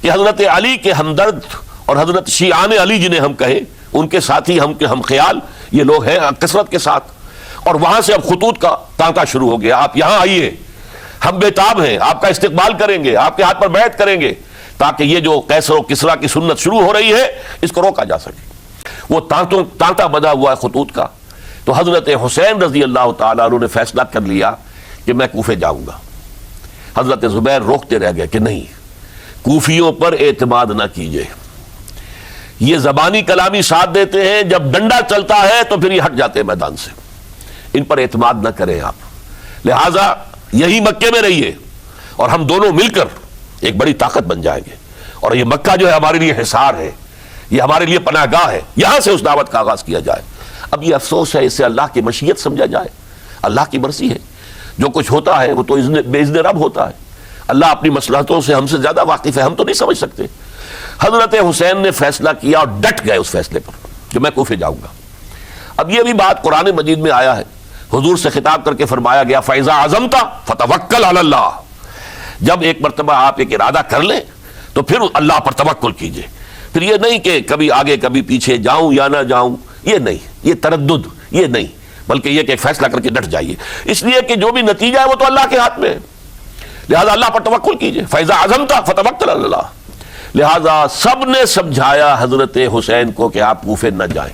کہ حضرت علی کے ہمدرد اور حضرت شیعان علی جنہیں ہم کہیں, ان کے ساتھی ہم خیال یہ لوگ ہیں کثرت کے ساتھ. اور وہاں سے اب خطوط کا تانکا شروع ہو گیا, آپ یہاں آئیے, ہم بےتاب ہیں, آپ کا استقبال کریں گے, آپ کے ہاتھ پر بیعت کریں گے, تاکہ یہ جو قیصر و کسریٰ کی سنت شروع ہو رہی ہے اس کو روکا جا سکے. وہ تانتا بنا ہوا ہے خطوط کا. تو حضرت حسین رضی اللہ تعالیٰ عنہ نے فیصلہ کر لیا کہ میں کوفے جاؤں گا. حضرت زبیر روکتے رہ گئے کہ نہیں, کوفیوں پر اعتماد نہ کیجئے, یہ زبانی کلامی ساتھ دیتے ہیں, جب ڈنڈا چلتا ہے تو پھر یہ ہٹ جاتے ہیں میدان سے, ان پر اعتماد نہ کریں آپ. لہٰذا یہی مکے میں رہیے اور ہم دونوں مل کر ایک بڑی طاقت بن جائیں گے. اور یہ مکہ جو ہے ہمارے لیے حصار ہے, یہ ہمارے لیے پناہ گاہ ہے, یہاں سے اس دعوت کا آغاز کیا جائے. اب یہ افسوس ہے اسے اللہ کی مشیت سمجھا جائے, اللہ کی مرضی ہے, جو کچھ ہوتا ہے وہ تو بے اذن رب ہوتا ہے. اللہ اپنی مصلحتوں سے ہم سے زیادہ واقف ہے, ہم تو نہیں سمجھ سکتے. حضرت حسین نے فیصلہ کیا اور ڈٹ گئے اس فیصلے پر کہ میں کوفے جاؤں گا. اب یہ بھی بات قرآن مجید میں آیا ہے, حضور سے خطاب کر کے فرمایا گیا فَإِذَا عَزَمْتَ فَتَوَكَّلْ عَلَى اللَّهِ, جب ایک مرتبہ آپ ایک ارادہ کر لیں تو پھر اللہ پر توکل کیجئے. پھر یہ نہیں کہ کبھی آگے کبھی پیچھے جاؤں یا نہ جاؤں, یہ نہیں, یہ تردد یہ نہیں, بلکہ یہ کہ ایک فیصلہ کر کے ڈٹ جائیے, اس لیے کہ جو بھی نتیجہ ہے وہ تو اللہ کے ہاتھ میں ہے. لہذا اللہ پر توکل کیجئے. فَإِذَا عَزَمْتَ فَتَوَكَّلْ عَلَى اللَّهِ. لہذا سب نے سمجھایا حضرت حسین کو کہ آپ کوفے نہ جائیں.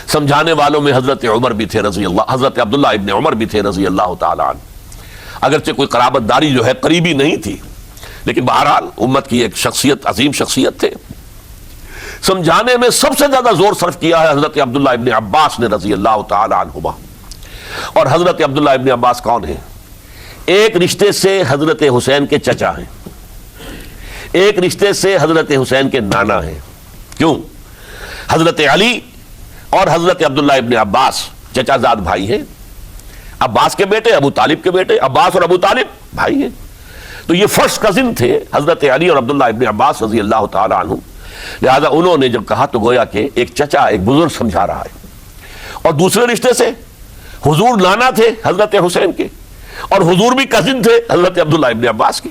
سمجھانے والوں میں حضرت عمر بھی تھے رضی اللہ, حضرت عبداللہ ابن عمر بھی تھے رضی اللہ تعالیٰ عنہ. اگرچہ کوئی قرابت داری جو ہے قریبی نہیں تھی, لیکن بہرحال امت کی ایک شخصیت, عظیم شخصیت تھے. سمجھانے میں سب سے زیادہ زور صرف کیا ہے حضرت عبداللہ ابن عباس نے رضی اللہ تعالیٰ عنہما. اور حضرت عبداللہ ابن عباس کون ہیں؟ ایک رشتے سے حضرت حسین کے چچا ہیں, ایک رشتے سے حضرت حسین کے نانا ہیں. کیوں؟ حضرت علی اور حضرت عبداللہ ابن عباس چچا زاد بھائی ہیں. عباس کے بیٹے, ابو طالب کے بیٹے, عباس اور ابو طالب بھائی ہیں. تو یہ فرسٹ کزن تھے حضرت علی اور عبداللہ ابن عباس رضی اللہ تعالیٰ عنہ. لہذا انہوں نے جب کہا تو گویا کہ ایک چچا ایک بزرگ سمجھا رہا ہے. اور دوسرے رشتے سے حضور نانا تھے حضرت حسین کے, اور حضور بھی کزن تھے حضرت عبداللہ ابن عباس کے,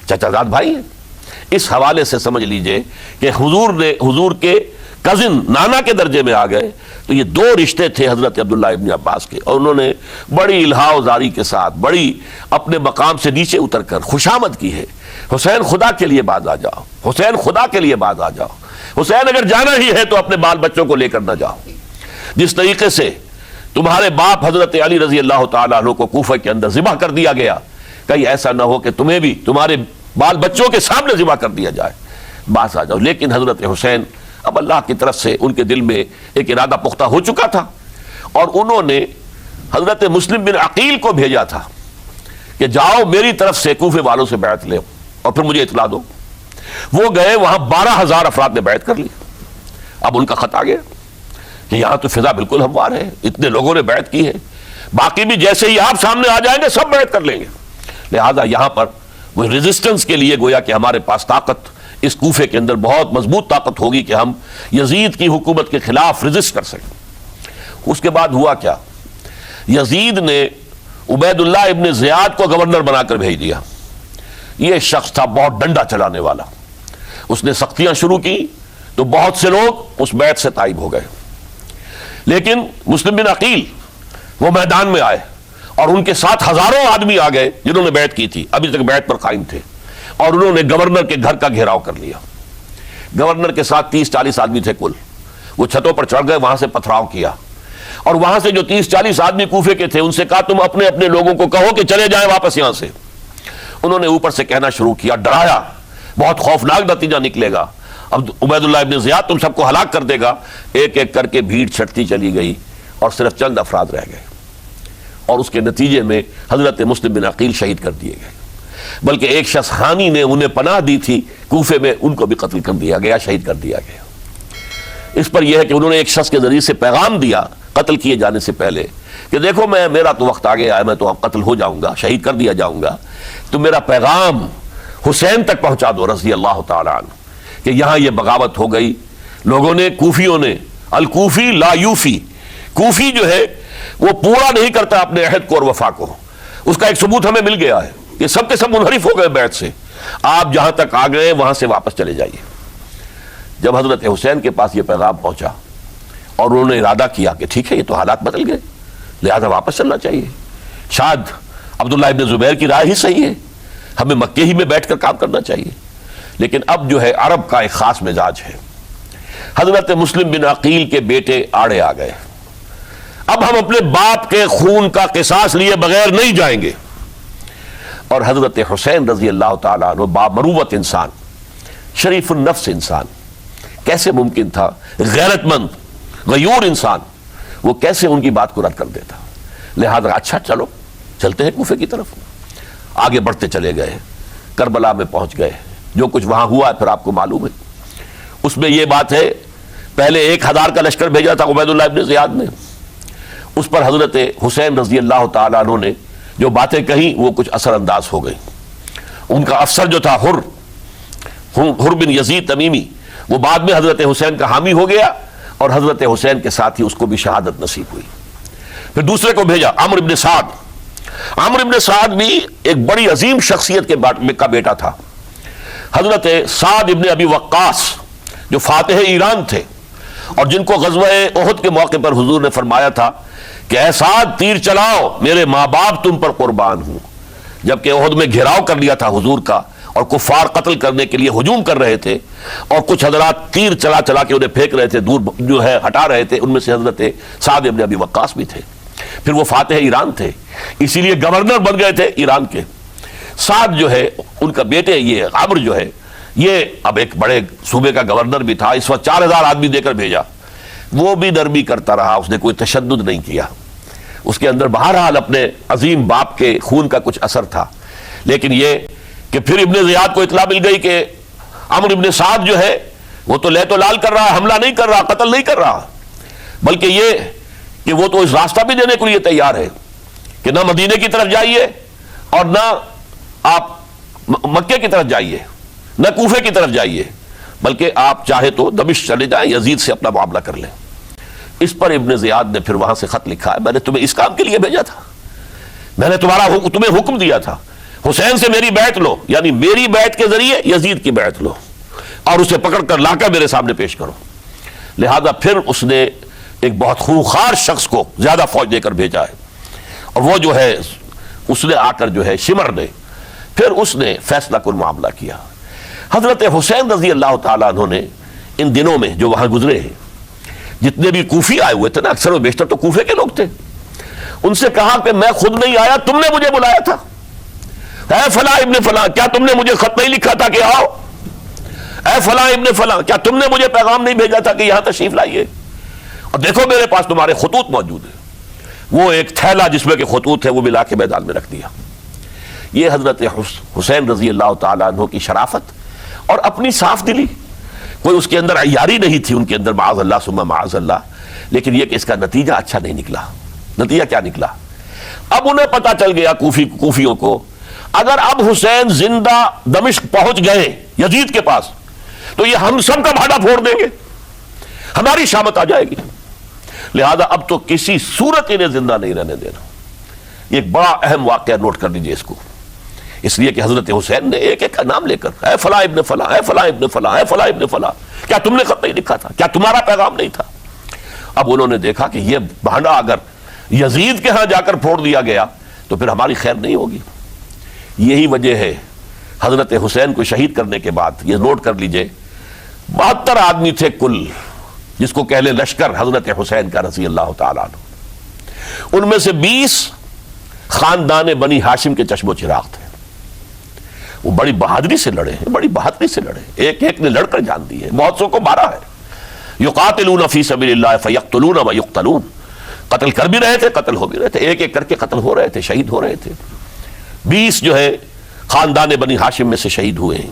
چچا زاد بھائی ہیں. اس حوالے سے سمجھ لیجئے کہ حضور کے کزن نانا کے درجے میں آ گئے. تو یہ دو رشتے تھے حضرت عبداللہ ابن عباس کے, اور انہوں نے بڑی الہا و زاری کے ساتھ, بڑی اپنے مقام سے نیچے اتر کر خوشامد کی ہے. حسین خدا کے لیے باز آ جاؤ, حسین خدا کے لیے باز آ جاؤ, حسین اگر جانا ہی ہے تو اپنے بال بچوں کو لے کر نہ جاؤ. جس طریقے سے تمہارے باپ حضرت علی رضی اللہ تعالیٰ عنہ کو کوفہ کے اندر ذبح کر دیا گیا, کہیں ایسا نہ ہو کہ تمہیں بھی تمہارے بال بچوں کے سامنے ذبح کر دیا جائے, باز آ جاؤ. لیکن حضرت حسین اب اللہ کی طرف سے ان کے دل میں ایک ارادہ پختہ ہو چکا تھا, اور انہوں نے حضرت مسلم بن عقیل کو بھیجا تھا کہ جاؤ میری طرف سے کوفے والوں سے بیعت لے اور پھر مجھے اطلاع دو. وہ گئے, وہاں 12,000 افراد نے بیعت کر لی. اب ان کا خط آ گیا کہ یہاں تو فضا بالکل ہموار ہے, اتنے لوگوں نے بیعت کی ہے, باقی بھی جیسے ہی آپ سامنے آ جائیں گے سب بیعت کر لیں گے. لہذا یہاں پر وہ ریزسٹنس کے لیے گویا کہ ہمارے پاس طاقت اس کوفے کے اندر بہت مضبوط طاقت ہوگی کہ ہم یزید کی حکومت کے خلاف ریزسٹ کر سکیں. اس کے بعد ہوا کیا؟ یزید نے عبید اللہ ابن زیاد کو گورنر بنا کر بھیج دیا. یہ شخص تھا بہت ڈنڈا چلانے والا. اس نے سختیاں شروع کی تو بہت سے لوگ اس بیعت سے تائب ہو گئے. لیکن مسلم بن عقیل وہ میدان میں آئے, اور ان کے ساتھ ہزاروں آدمی آ گئے جنہوں نے بیعت کی تھی, ابھی تک بیعت پر قائم تھے, اور انہوں نے گورنر کے گھر کا گھیراؤ کر لیا. گورنر کے ساتھ 30-40 آدمی تھے کل. وہ چھتوں پر چڑھ گئے, وہاں سے پتھراؤ کیا, اور وہاں سے جو 30-40 آدمی کوفے کے تھے ان سے کہا تم اپنے اپنے لوگوں کو کہو کہ چلے جائیں واپس یہاں سے. انہوں نے اوپر سے کہنا شروع کیا, ڈرایا, بہت خوفناک نتیجہ نکلے گا, اب عبید اللہ ابن زیاد تم سب کو ہلاک کر دے گا. ایک ایک کر کے بھیڑ چھٹتی چلی گئی اور صرف چند افراد رہ گئے. اور اس کے نتیجے میں حضرت مسلم بن عقیل شہید کر دیے گئے، بلکہ ایک شخص حانی نے انہیں پناہ دی تھی کوفے میں، ان کو بھی قتل کر دیا گیا، شہید کر دیا گیا۔ اس پر یہ ہے کہ انہوں نے ایک شخص کے ذریعے سے پیغام دیا قتل کیے جانے سے پہلے کہ دیکھو میرا تو وقت آ گیا ہے، میں تو اب قتل ہو جاؤں گا، شہید کر دیا جاؤں گا، تو میرا پیغام حسین تک پہنچا دو رضی اللہ تعالیٰ عنہ کہ یہاں یہ بغاوت ہو گئی، لوگوں نے، کوفیوں نے، الکوفی لا یوفی، کوفی جو ہے وہ پورا نہیں کرتا اپنے عہد کو اور وفا کو، اس کا ایک ثبوت ہمیں مل گیا ہے کہ سب کے سب منحرف ہو گئے بیعت سے، آپ جہاں تک آ گئے وہاں سے واپس چلے جائیے۔ جب حضرت حسین کے پاس یہ پیغام پہنچا اور انہوں نے ارادہ کیا کہ ٹھیک ہے یہ تو حالات بدل گئے، لہذا واپس چلنا چاہیے، شاید عبداللہ ابن زبیر کی رائے ہی صحیح ہے، ہمیں مکے ہی میں بیٹھ کر کام کرنا چاہیے، لیکن اب جو ہے عرب کا ایک خاص مزاج ہے، حضرت مسلم بن عقیل کے بیٹے آڑے آ گئے، اب ہم اپنے باپ کے خون کا قصاص لیے بغیر نہیں جائیں گے، اور حضرت حسین رضی اللہ تعالیٰ عنہ بامروت انسان، شریف النفس انسان، کیسے ممکن تھا غیرت مند غیور انسان وہ کیسے ان کی بات کو رد کر دیتا، لہذا اچھا چلو چلتے ہیں کوفے کی طرف، آگے بڑھتے چلے گئے، کربلا میں پہنچ گئے، جو کچھ وہاں ہوا پھر آپ کو معلوم ہے، اس میں یہ بات ہے پہلے 1000 کا لشکر بھیجا تھا عبید اللہ ابن زیاد نے، اس پر حضرت حسین رضی اللہ تعالیٰ عنہ نے جو باتیں کہیں وہ کچھ اثر انداز ہو گئی، ان کا افسر جو تھا حر بن یزید تمیمی، وہ بعد میں حضرت حسین کا حامی ہو گیا اور حضرت حسین کے ساتھ ہی اس کو بھی شہادت نصیب ہوئی۔ پھر دوسرے کو بھیجا عمرو بن سعد، عمرو بن سعد بھی ایک بڑی عظیم شخصیت کا بیٹا تھا، حضرت سعد ابن ابی وقاص جو فاتح ایران تھے اور جن کو غزوہ احد کے موقع پر حضور نے فرمایا تھا کہ اے سعد تیر چلاؤ میرے ماں باپ تم پر قربان ہوں، جبکہ احد میں گھیراؤ کر لیا تھا حضور کا اور کفار قتل کرنے کے لیے ہجوم کر رہے تھے اور کچھ حضرات تیر چلا چلا کے انہیں پھینک رہے تھے، دور جو ہے ہٹا رہے تھے، ان میں سے حضرت سعد ابن ابی وقاص بھی تھے، پھر وہ فاتح ایران تھے، اسی لیے گورنر بن گئے تھے ایران کے۔ سعد جو ہے ان کا بیٹے یہ عمرو جو ہے یہ اب ایک بڑے صوبے کا گورنر بھی تھا، اس وقت 4000 آدمی دے کر بھیجا، وہ بھی نرمی کرتا رہا، اس نے کوئی تشدد نہیں کیا، اس کے اندر بہرحال اپنے عظیم باپ کے خون کا کچھ اثر تھا، لیکن یہ کہ پھر ابن زیاد کو اطلاع مل گئی کہ عمرو ابن سعد جو ہے وہ تو لے تو لال کر رہا، حملہ نہیں کر رہا، قتل نہیں کر رہا، بلکہ یہ کہ وہ تو اس راستہ بھی دینے کے لیے تیار ہے کہ نہ مدینے کی طرف جائیے اور نہ آپ مکے کی طرف جائیے، نہ کوفے کی طرف جائیے، بلکہ آپ چاہے تو دمشق چلے جائیں، یزید سے اپنا معاملہ کر لیں۔ اس پر ابن زیاد نے پھر وہاں سے خط لکھا ہے، میں نے تمہیں اس کام کے لیے بھیجا تھا، میں نے تمہیں حکم دیا تھا حسین سے میری بیعت لو، یعنی میری بیعت کے ذریعے یزید کی بیعت لو اور اسے پکڑ کر لا کر میرے سامنے پیش کرو، لہذا پھر اس نے ایک بہت خونخوار شخص کو زیادہ فوج دے کر بھیجا ہے، اور وہ جو ہے اس نے آ کر جو ہے شمر نے پھر اس نے فیصلہ کن معاملہ کیا۔ حضرت حسین رضی اللہ تعالیٰ عنہ نے ان دنوں میں جو وہاں گزرے ہیں، جتنے بھی کوفی آئے ہوئے تھے نا، اکثر و بیشتر تو کوفے کے لوگ تھے، ان سے کہا کہ میں خود نہیں آیا، تم نے مجھے بلایا تھا، اے فلاں ابن فلاں کیا تم نے مجھے خط نہیں لکھا تھا کہ آؤ، اے فلاں ابن فلاں کیا تم نے مجھے پیغام نہیں بھیجا تھا کہ یہاں تشریف لائیے، اور دیکھو میرے پاس تمہارے خطوط موجود ہیں۔ وہ ایک تھیلا جس میں کہ خطوط ہے وہ بھی لا کے میدان میں رکھ دیا۔ یہ حضرت حسین رضی اللہ تعالیٰ عنہ کی شرافت اور اپنی صاف دلی، کوئی اس کے اندر عیاری نہیں تھی ان کے اندر، معاذ اللہ ثم معاذ اللہ، لیکن یہ کہ اس کا نتیجہ اچھا نہیں نکلا۔ نتیجہ کیا نکلا؟ اب انہیں پتا چل گیا کوفیوں کو اگر اب حسین زندہ دمشق پہنچ گئے یزید کے پاس تو یہ ہم سب کا بھاڑا پھوڑ دیں گے، ہماری شامت آ جائے گی، لہذا اب تو کسی صورت انہیں زندہ نہیں رہنے دینا۔ یہ ایک بڑا اہم واقعہ، نوٹ کر لیجئے اس کو، اس لیے کہ حضرت حسین نے ایک ایک کا نام لے کر اے فلاں ابن فلاں، اے فلاں ابن فلاں، اے فلاں ابن فلاں، کیا تم نے خط نہیں لکھا تھا، کیا تمہارا پیغام نہیں تھا؟ اب انہوں نے دیکھا کہ یہ بھانڈا اگر یزید کے ہاں جا کر پھوڑ دیا گیا تو پھر ہماری خیر نہیں ہوگی۔ یہی وجہ ہے حضرت حسین کو شہید کرنے کے بعد، یہ نوٹ کر لیجئے، 72 آدمی تھے کل، جس کو کہہ لیں لشکر حضرت حسین کا رضی اللہ تعالیٰ عنہ، ان میں سے 20 خاندان بنی ہاشم کے چشم و چراغ تھے، وہ بڑی بہادری سے لڑے ہیں، بڑی بہادری سے لڑے، ایک ایک نے لڑ کر جان دی ہے، بہت سو کو مارا ہے۔ یقاتلون فی سبیل اللہ فیقتلون و یقتلون، قتل کر بھی رہے تھے، قتل ہو بھی رہے تھے، ایک ایک کر کے قتل ہو رہے تھے، شہید ہو رہے تھے۔ 20 جو ہے خاندان بنی ہاشم میں سے شہید ہوئے ہیں۔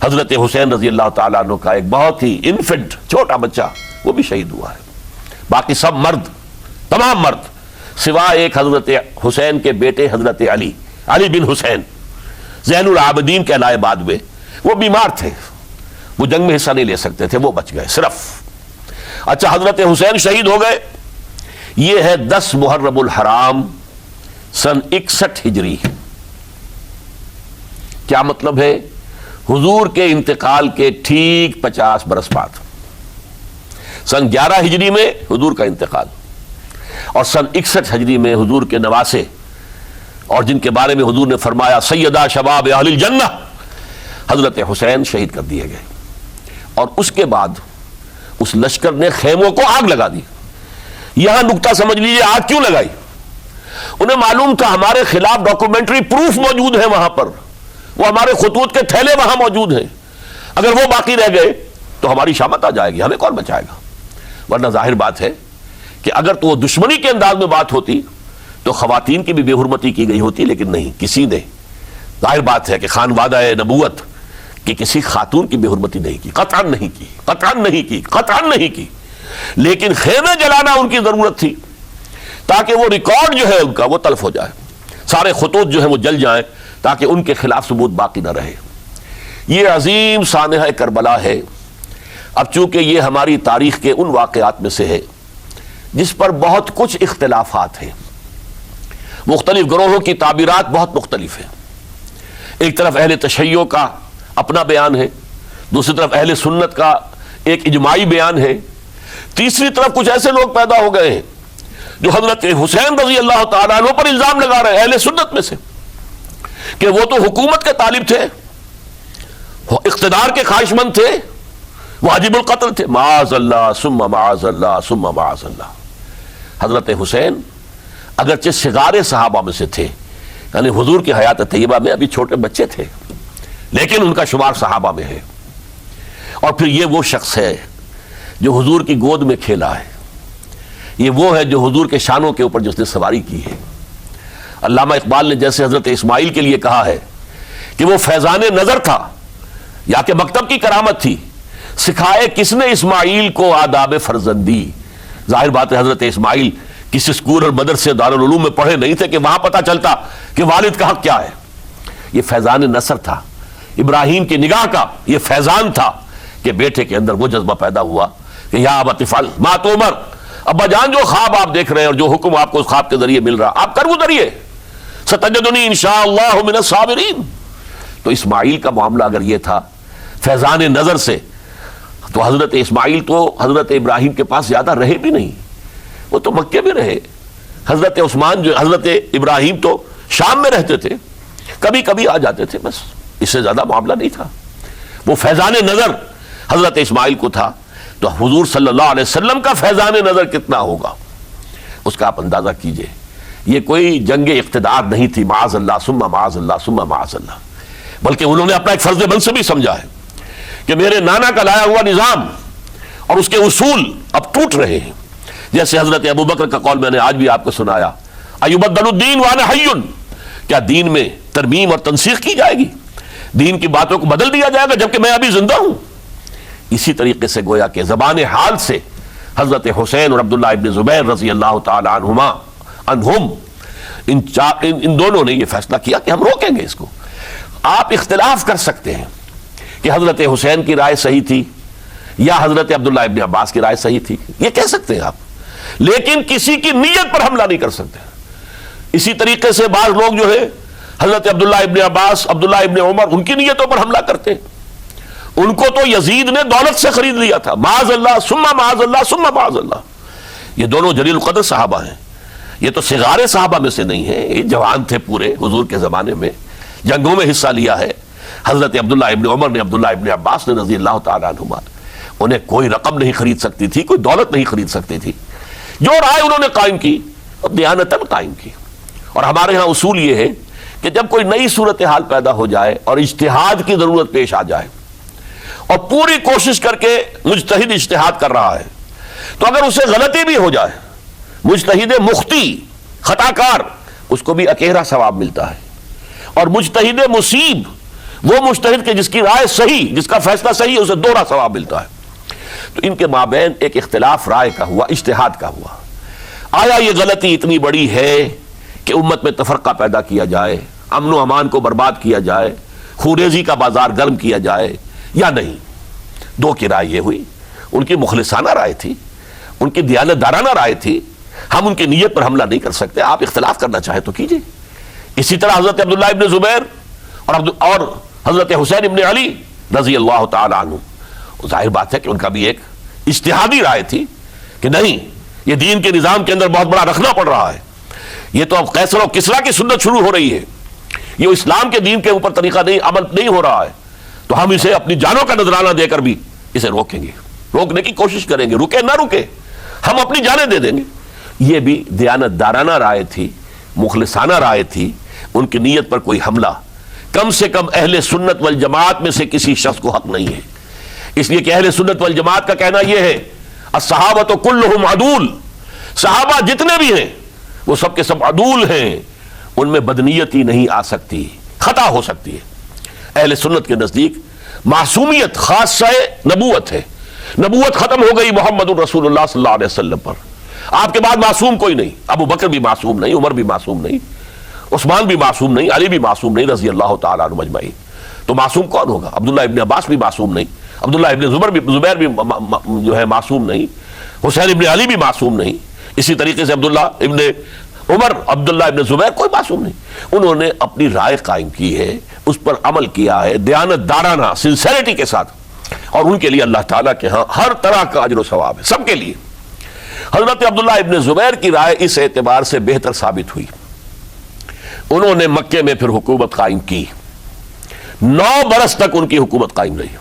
حضرت حسین رضی اللہ تعالیٰ عنہ کا ایک بہت ہی انفنٹ چھوٹا بچہ وہ بھی شہید ہوا ہے۔ باقی سب مرد، تمام مرد، سوائے ایک حضرت حسین کے بیٹے حضرت علی بن حسین زین العابدین کہلائے بعد میں، وہ بیمار تھے، وہ جنگ میں حصہ نہیں لے سکتے تھے، وہ بچ گئے صرف۔ اچھا، حضرت حسین شہید ہو گئے، یہ ہے 10 محرم الحرام سن 61 ہجری۔ کیا مطلب ہے؟ حضور کے انتقال کے ٹھیک 50 برس بعد، سن 11 ہجری میں حضور کا انتقال، اور سن 61 ہجری میں حضور کے نواسے، اور جن کے بارے میں حضور نے فرمایا سیدہ شباب اہل الجنہ، حضرت حسین شہید کر دیے گئے۔ اور اس کے بعد اس لشکر نے خیموں کو آگ لگا دی۔ یہاں نکتہ سمجھ لیجئے، آگ کیوں لگائی؟ انہیں معلوم تھا ہمارے خلاف ڈاکومنٹری پروف موجود ہے وہاں پر، وہ ہمارے خطوط کے تھیلے وہاں موجود ہیں، اگر وہ باقی رہ گئے تو ہماری شامت آ جائے گی، ہمیں کون بچائے گا؟ ورنہ ظاہر بات ہے کہ اگر تو وہ دشمنی کے انداز میں بات ہوتی تو خواتین کی بھی بے حرمتی کی گئی ہوتی، لیکن نہیں، کسی نے، ظاہر بات ہے کہ خانوادہ نبوت کہ کسی خاتون کی بے حرمتی نہیں کی، قطعاً نہیں کی، قطعاً نہیں کی، قطعاً نہیں کی، لیکن خیمے جلانا ان کی ضرورت تھی تاکہ وہ ریکارڈ جو ہے ان کا وہ تلف ہو جائے، سارے خطوط جو ہیں وہ جل جائیں تاکہ ان کے خلاف ثبوت باقی نہ رہے۔ یہ عظیم سانحہ کربلا ہے۔ اب چونکہ یہ ہماری تاریخ کے ان واقعات میں سے ہے جس پر بہت کچھ اختلافات ہیں، مختلف گروہوں کی تعبیرات بہت مختلف ہیں۔ ایک طرف اہل تشیع کا اپنا بیان ہے، دوسری طرف اہل سنت کا ایک اجماعی بیان ہے، تیسری طرف کچھ ایسے لوگ پیدا ہو گئے ہیں جو حضرت حسین رضی اللہ تعالیٰ عنہ پر الزام لگا رہے ہیں اہل سنت میں سے کہ وہ تو حکومت کے طالب تھے، اقتدار کے خواہش مند تھے، واجب القتل تھے۔ معاذ اللہ ثم معاذ اللہ ثم معاذ اللہ۔ حضرت حسین اگرچہ صغار صحابہ میں سے تھے، یعنی حضور کی حیات طیبہ میں ابھی چھوٹے بچے تھے، لیکن ان کا شمار صحابہ میں ہے۔ اور پھر یہ وہ شخص ہے جو حضور کی گود میں کھیلا ہے، یہ وہ ہے جو حضور کے شانوں کے اوپر جس نے سواری کی ہے۔ علامہ اقبال نے جیسے حضرت اسماعیل کے لیے کہا ہے کہ وہ فیضان نظر تھا یا کہ مکتب کی کرامت تھی، سکھائے کس نے اسماعیل کو آداب فرزندی۔ ظاہر بات ہے حضرت اسماعیل کسی اسکول اور مدرسے دارالعلوم میں پڑھے نہیں تھے کہ وہاں پتہ چلتا کہ والد کا حق کیا ہے۔ یہ فیضان نصر تھا، ابراہیم کی نگاہ کا یہ فیضان تھا کہ بیٹے کے اندر وہ جذبہ پیدا ہوا کہ یا ابت افعل ما تؤمر، ابا جان جو خواب آپ دیکھ رہے ہیں اور جو حکم آپ کو اس خواب کے ذریعے مل رہا آپ کر گزریے، ستجدنی انشاءاللہ من الصابرین۔ تو اسماعیل کا معاملہ اگر یہ تھا فیضان نظر سے، تو حضرت اسماعیل تو حضرت ابراہیم کے پاس زیادہ رہے بھی نہیں، وہ تو مکے میں رہے۔ حضرت عثمان جو حضرت ابراہیم تو شام میں رہتے تھے، کبھی کبھی آ جاتے تھے، بس اس سے زیادہ معاملہ نہیں تھا۔ وہ فیضان نظر حضرت اسماعیل کو تھا، تو حضور صلی اللہ علیہ وسلم کا فیضان نظر کتنا ہوگا اس کا آپ اندازہ کیجئے۔ یہ کوئی جنگ اقتدار نہیں تھی، معاذ اللہ ثم معاذ اللہ ثم معاذ اللہ، بلکہ انہوں نے اپنا ایک فرض منصبی سمجھا ہے کہ میرے نانا کا لایا ہوا نظام اور اس کے اصول اب ٹوٹ رہے ہیں۔ جیسے حضرت ابو بکر کا قول میں نے آج بھی آپ کو سنایا، ایبدل الدین وانا حی، کیا دین میں ترمیم اور تنسیخ کی جائے گی، دین کی باتوں کو بدل دیا جائے گا جبکہ میں ابھی زندہ ہوں۔ اسی طریقے سے گویا کہ زبان حال سے حضرت حسین اور عبداللہ ابن زبیر رضی اللہ تعالی عنہم ان دونوں نے یہ فیصلہ کیا کہ ہم روکیں گے اس کو۔ آپ اختلاف کر سکتے ہیں کہ حضرت حسین کی رائے صحیح تھی یا حضرت عبداللہ ابن عباس کی رائے صحیح تھی، یہ کہہ سکتے ہیں آپ، لیکن کسی کی نیت پر حملہ نہیں کر سکتے۔ اسی طریقے سے بعض لوگ جو ہے حضرت عبداللہ ابن عباس، عبداللہ ابن عمر، ان کی نیتوں پر حملہ کرتے ہیں۔ ان کو تو یزید نے دولت سے خرید لیا تھا، معاذ اللہ ثم معاذ اللہ ثم معاذ اللہ۔ یہ دونوں جلیل القدر صحابہ ہیں، یہ تو صغار صحابہ میں سے نہیں ہیں، یہ جوان تھے پورے حضور کے زمانے میں، جنگوں میں حصہ لیا ہے۔ حضرت عبداللہ ابن عمر نے، عبداللہ ابن عباس نے رضی اللہ تعالیٰ عنہما، انہیں کوئی رقم نہیں خرید سکتی تھی، کوئی دولت نہیں خرید سکتی تھی، جو رائے انہوں نے قائم کی دیانتاً قائم کی۔ اور ہمارے ہاں اصول یہ ہے کہ جب کوئی نئی صورتحال پیدا ہو جائے اور اجتہاد کی ضرورت پیش آ جائے اور پوری کوشش کر کے مجتہد اجتہاد کر رہا ہے، تو اگر اسے غلطی بھی ہو جائے، مجتہد مختی خطا کار اس کو بھی اکیرا ثواب ملتا ہے، اور مجتہد مصیب وہ مجتہد کے جس کی رائے صحیح، جس کا فیصلہ صحیح، اسے دوہرا ثواب ملتا ہے۔ تو ان کے مابین ایک اختلاف رائے کا ہوا، اجتہاد کا ہوا۔ آیا یہ غلطی اتنی بڑی ہے کہ امت میں تفرقہ پیدا کیا جائے، امن و امان کو برباد کیا جائے، خوریزی کا بازار گرم کیا جائے، یا نہیں؟ دو کی رائے یہ ہوئی، ان کی مخلصانہ رائے تھی، ان کی دیانت دارانہ رائے تھی، ہم ان کی نیت پر حملہ نہیں کر سکتے، آپ اختلاف کرنا چاہیں تو کیجئے۔ اسی طرح حضرت عبداللہ ابن زبیر اور حضرت حسین ابن علی رضی اللہ تعالی عنہ، ظاہر بات ہے کہ ان کا بھی ایک اجتہادی رائے تھی کہ نہیں، یہ دین کے نظام کے اندر بہت بڑا رکھنا پڑ رہا ہے، یہ تو اب قیصر و کسریٰ کی سنت شروع ہو رہی ہے، یہ اسلام کے دین کے اوپر طریقہ نہیں، عمل نہیں ہو رہا ہے، تو ہم اسے اپنی جانوں کا نذرانہ دے کر بھی اسے روکیں گے، روکنے کی کوشش کریں گے، رکے نہ رکے ہم اپنی جانیں دے دیں گے۔ یہ بھی دیانت دارانہ رائے تھی، مخلصانہ رائے تھی، ان کی نیت پر کوئی حملہ کم سے کم اہل سنت والجماعت میں سے کسی شخص کو حق نہیں ہے، اس لیے کہ اہل سنت والجماعت کا کہنا یہ ہے الصحابۃ کلہم عدول، صحابہ جتنے بھی ہیں وہ سب کے سب عدول ہیں، ان میں بدنیتی نہیں آ سکتی، خطا ہو سکتی ہے۔ اہل سنت کے نزدیک معصومیت خاصہ نبوت ہے، نبوت ختم ہو گئی محمد رسول اللہ صلی اللہ علیہ وسلم پر، آپ کے بعد معصوم کوئی نہیں، ابو بکر بھی معصوم نہیں، عمر بھی معصوم نہیں، عثمان بھی معصوم نہیں، علی بھی معصوم نہیں رضی اللہ تعالیٰ عنہ اجمعین۔ تو معصوم کون ہوگا؟ عبداللہ ابن عباس بھی معصوم نہیں، عبداللہ ابن زبیر بھی جو ہے معصوم نہیں، حسین ابن علی بھی معصوم نہیں، اسی طریقے سے عبداللہ ابن عمر، عبداللہ ابن زبیر، کوئی معصوم نہیں۔ انہوں نے اپنی رائے قائم کی ہے، اس پر عمل کیا ہے دیانت دارانہ سنسیریٹی کے ساتھ، اور ان کے لیے اللہ تعالیٰ کے ہاں ہر طرح کا اجر و ثواب ہے، سب کے لیے۔ حضرت عبداللہ ابن زبیر کی رائے اس اعتبار سے بہتر ثابت ہوئی، انہوں نے مکے میں پھر حکومت قائم کی، 9 برس تک ان کی حکومت قائم رہی،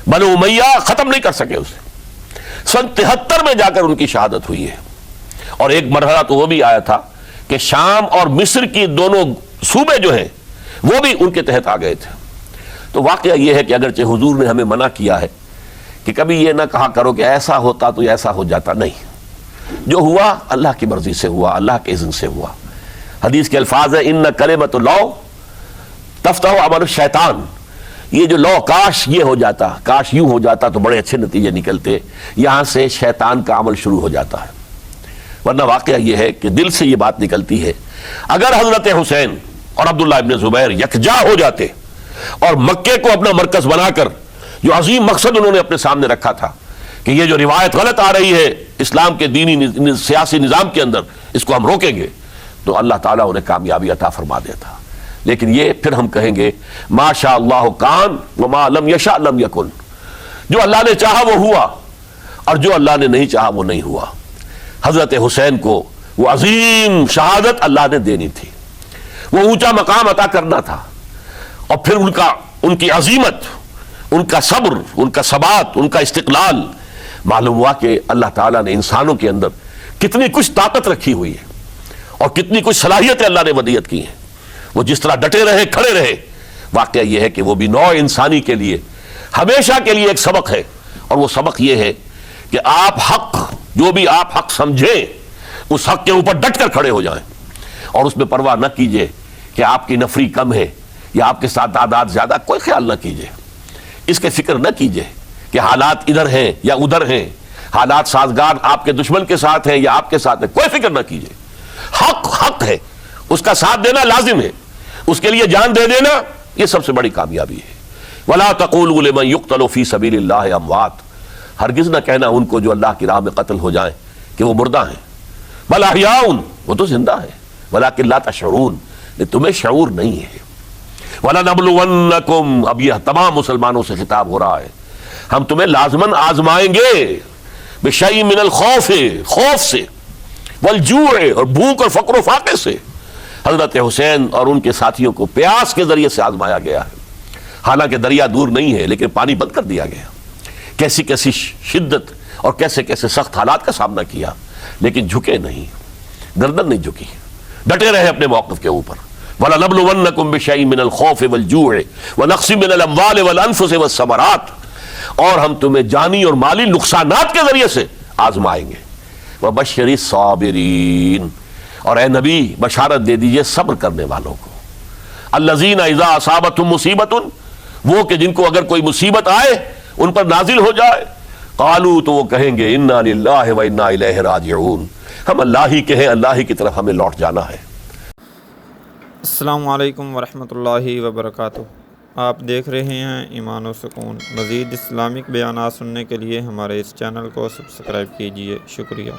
بنو امیہ ختم نہیں کر سکے اسے۔ سن 73 میں جا کر ان کی شہادت ہوئی ہے، اور ایک مرحلہ تو وہ بھی آیا تھا کہ شام اور مصر کی دونوں صوبے جو ہیں وہ بھی ان کے تحت آ گئے تھے۔ تو واقعہ یہ ہے کہ اگرچہ حضور نے ہمیں منع کیا ہے کہ کبھی یہ نہ کہا کرو کہ ایسا ہوتا تو ایسا ہو جاتا، نہیں، جو ہوا اللہ کی مرضی سے ہوا، اللہ کے اذن سے ہوا۔ حدیث کے الفاظ ہیں ان کلمۃ لو تفتح عمل الشیطان، یہ جو لو کاش یہ ہو جاتا، کاش یوں ہو جاتا تو بڑے اچھے نتیجے نکلتے، یہاں سے شیطان کا عمل شروع ہو جاتا ہے۔ ورنہ واقعہ یہ ہے کہ دل سے یہ بات نکلتی ہے، اگر حضرت حسین اور عبداللہ ابن زبیر یکجا ہو جاتے اور مکے کو اپنا مرکز بنا کر جو عظیم مقصد انہوں نے اپنے سامنے رکھا تھا کہ یہ جو روایت غلط آ رہی ہے اسلام کے دینی سیاسی نظام کے اندر، اس کو ہم روکیں گے، تو اللہ تعالیٰ انہیں کامیابی عطا فرما دیتا۔ لیکن یہ پھر ہم کہیں گے ما شاء اللہ کان وما لم یشاء لم یکن، جو اللہ نے چاہا وہ ہوا، اور جو اللہ نے نہیں چاہا وہ نہیں ہوا۔ حضرت حسین کو وہ عظیم شہادت اللہ نے دینی تھی، وہ اونچا مقام عطا کرنا تھا، اور پھر ان کی عظیمت، ان کا صبر، ان کا ثبات، ان کا استقلال، معلوم ہوا کہ اللہ تعالیٰ نے انسانوں کے اندر کتنی کچھ طاقت رکھی ہوئی ہے اور کتنی کچھ صلاحیتیں اللہ نے ودیعت کی ہیں، وہ جس طرح ڈٹے رہے، کھڑے رہے۔ واقعہ یہ ہے کہ وہ بھی نوع انسانی کے لیے ہمیشہ کے لیے ایک سبق ہے، اور وہ سبق یہ ہے کہ آپ حق، جو بھی آپ حق سمجھیں، اس حق کے اوپر ڈٹ کر کھڑے ہو جائیں، اور اس میں پرواہ نہ کیجئے کہ آپ کی نفری کم ہے یا آپ کے ساتھ تعداد زیادہ، کوئی خیال نہ کیجئے، اس کے فکر نہ کیجئے کہ حالات ادھر ہیں یا ادھر ہیں، حالات سازگار آپ کے دشمن کے ساتھ ہیں یا آپ کے ساتھ ہیں، کوئی فکر نہ کیجئے۔ حق حق ہے، اس کا ساتھ دینا لازم ہے، اس کے لیے جان دے دینا یہ سب سے بڑی کامیابی ہے۔ وَلَا تَقُولُوا لِمَن يُقْتَلُ فِي سَبِيلِ اللَّهِ أَمْوَاتٌ، ہرگز نہ کہنا ان کو جو اللہ کی راہ میں قتل ہو جائیں کہ وہ مردہ ہیں، بل احیاء، وہ تو زندہ ہیں، وَلَٰكِن لَا تَشْعُرُونَ، تمہیں شعور نہیں ہے۔ وَلَنَبْلُوَنَّكُمْ، اب یہ تمام مسلمانوں سے خطاب ہو رہا ہے، ہم تمہیں لازماً آزمائیں گے، بِشَيْءٍ مِّنَ الْخَوْفِ، خوف سے، وَالْجُوعِ، اور بھوک اور فقر و فاقے سے۔ حضرت حسین اور ان کے ساتھیوں کو پیاس کے ذریعے سے آزمایا گیا ہے، حالانکہ دریا دور نہیں ہے لیکن پانی بند کر دیا گیا، کیسی کیسی شدت اور کیسے کیسے سخت حالات کا سامنا کیا، لیکن جھکے نہیں، گردن نہیں جھکی، ڈٹے رہے اپنے موقف کے اوپر۔ وَلَنَبْلُوَنَّكُمْ بِشَيْءٍ مِّنَ الْخَوْفِ وَالْجُوعِ وَنَقْصٍ مِّنَ الْأَمْوَالِ وَالْأَنفُسِ وَالثَّمَرَاتِ، اور ہم تمہیں جانی اور مالی نقصانات کے ذریعے سے آزمائیں گے۔ وبشر الصابرین، اور اے نبی بشارت دے دیجئے صبر کرنے والوں کو، الذین اذا اصابتهم مصیبت، وہ کہ جن کو اگر کوئی مصیبت آئے ان پر نازل ہو جائے، قالوا تو وہ کہیں گے انا للہ و انا الیہ راجعون، ہم اللہ ہی کے ہیں، اللہ ہی کی طرف ہمیں لوٹ جانا ہے۔ السلام علیکم ورحمۃ اللہ وبرکاتہ۔ آپ دیکھ رہے ہیں ایمان و سکون۔ مزید اسلامک بیانات سننے کے لیے ہمارے اس چینل کو سبسکرائب کیجیے۔ شکریہ۔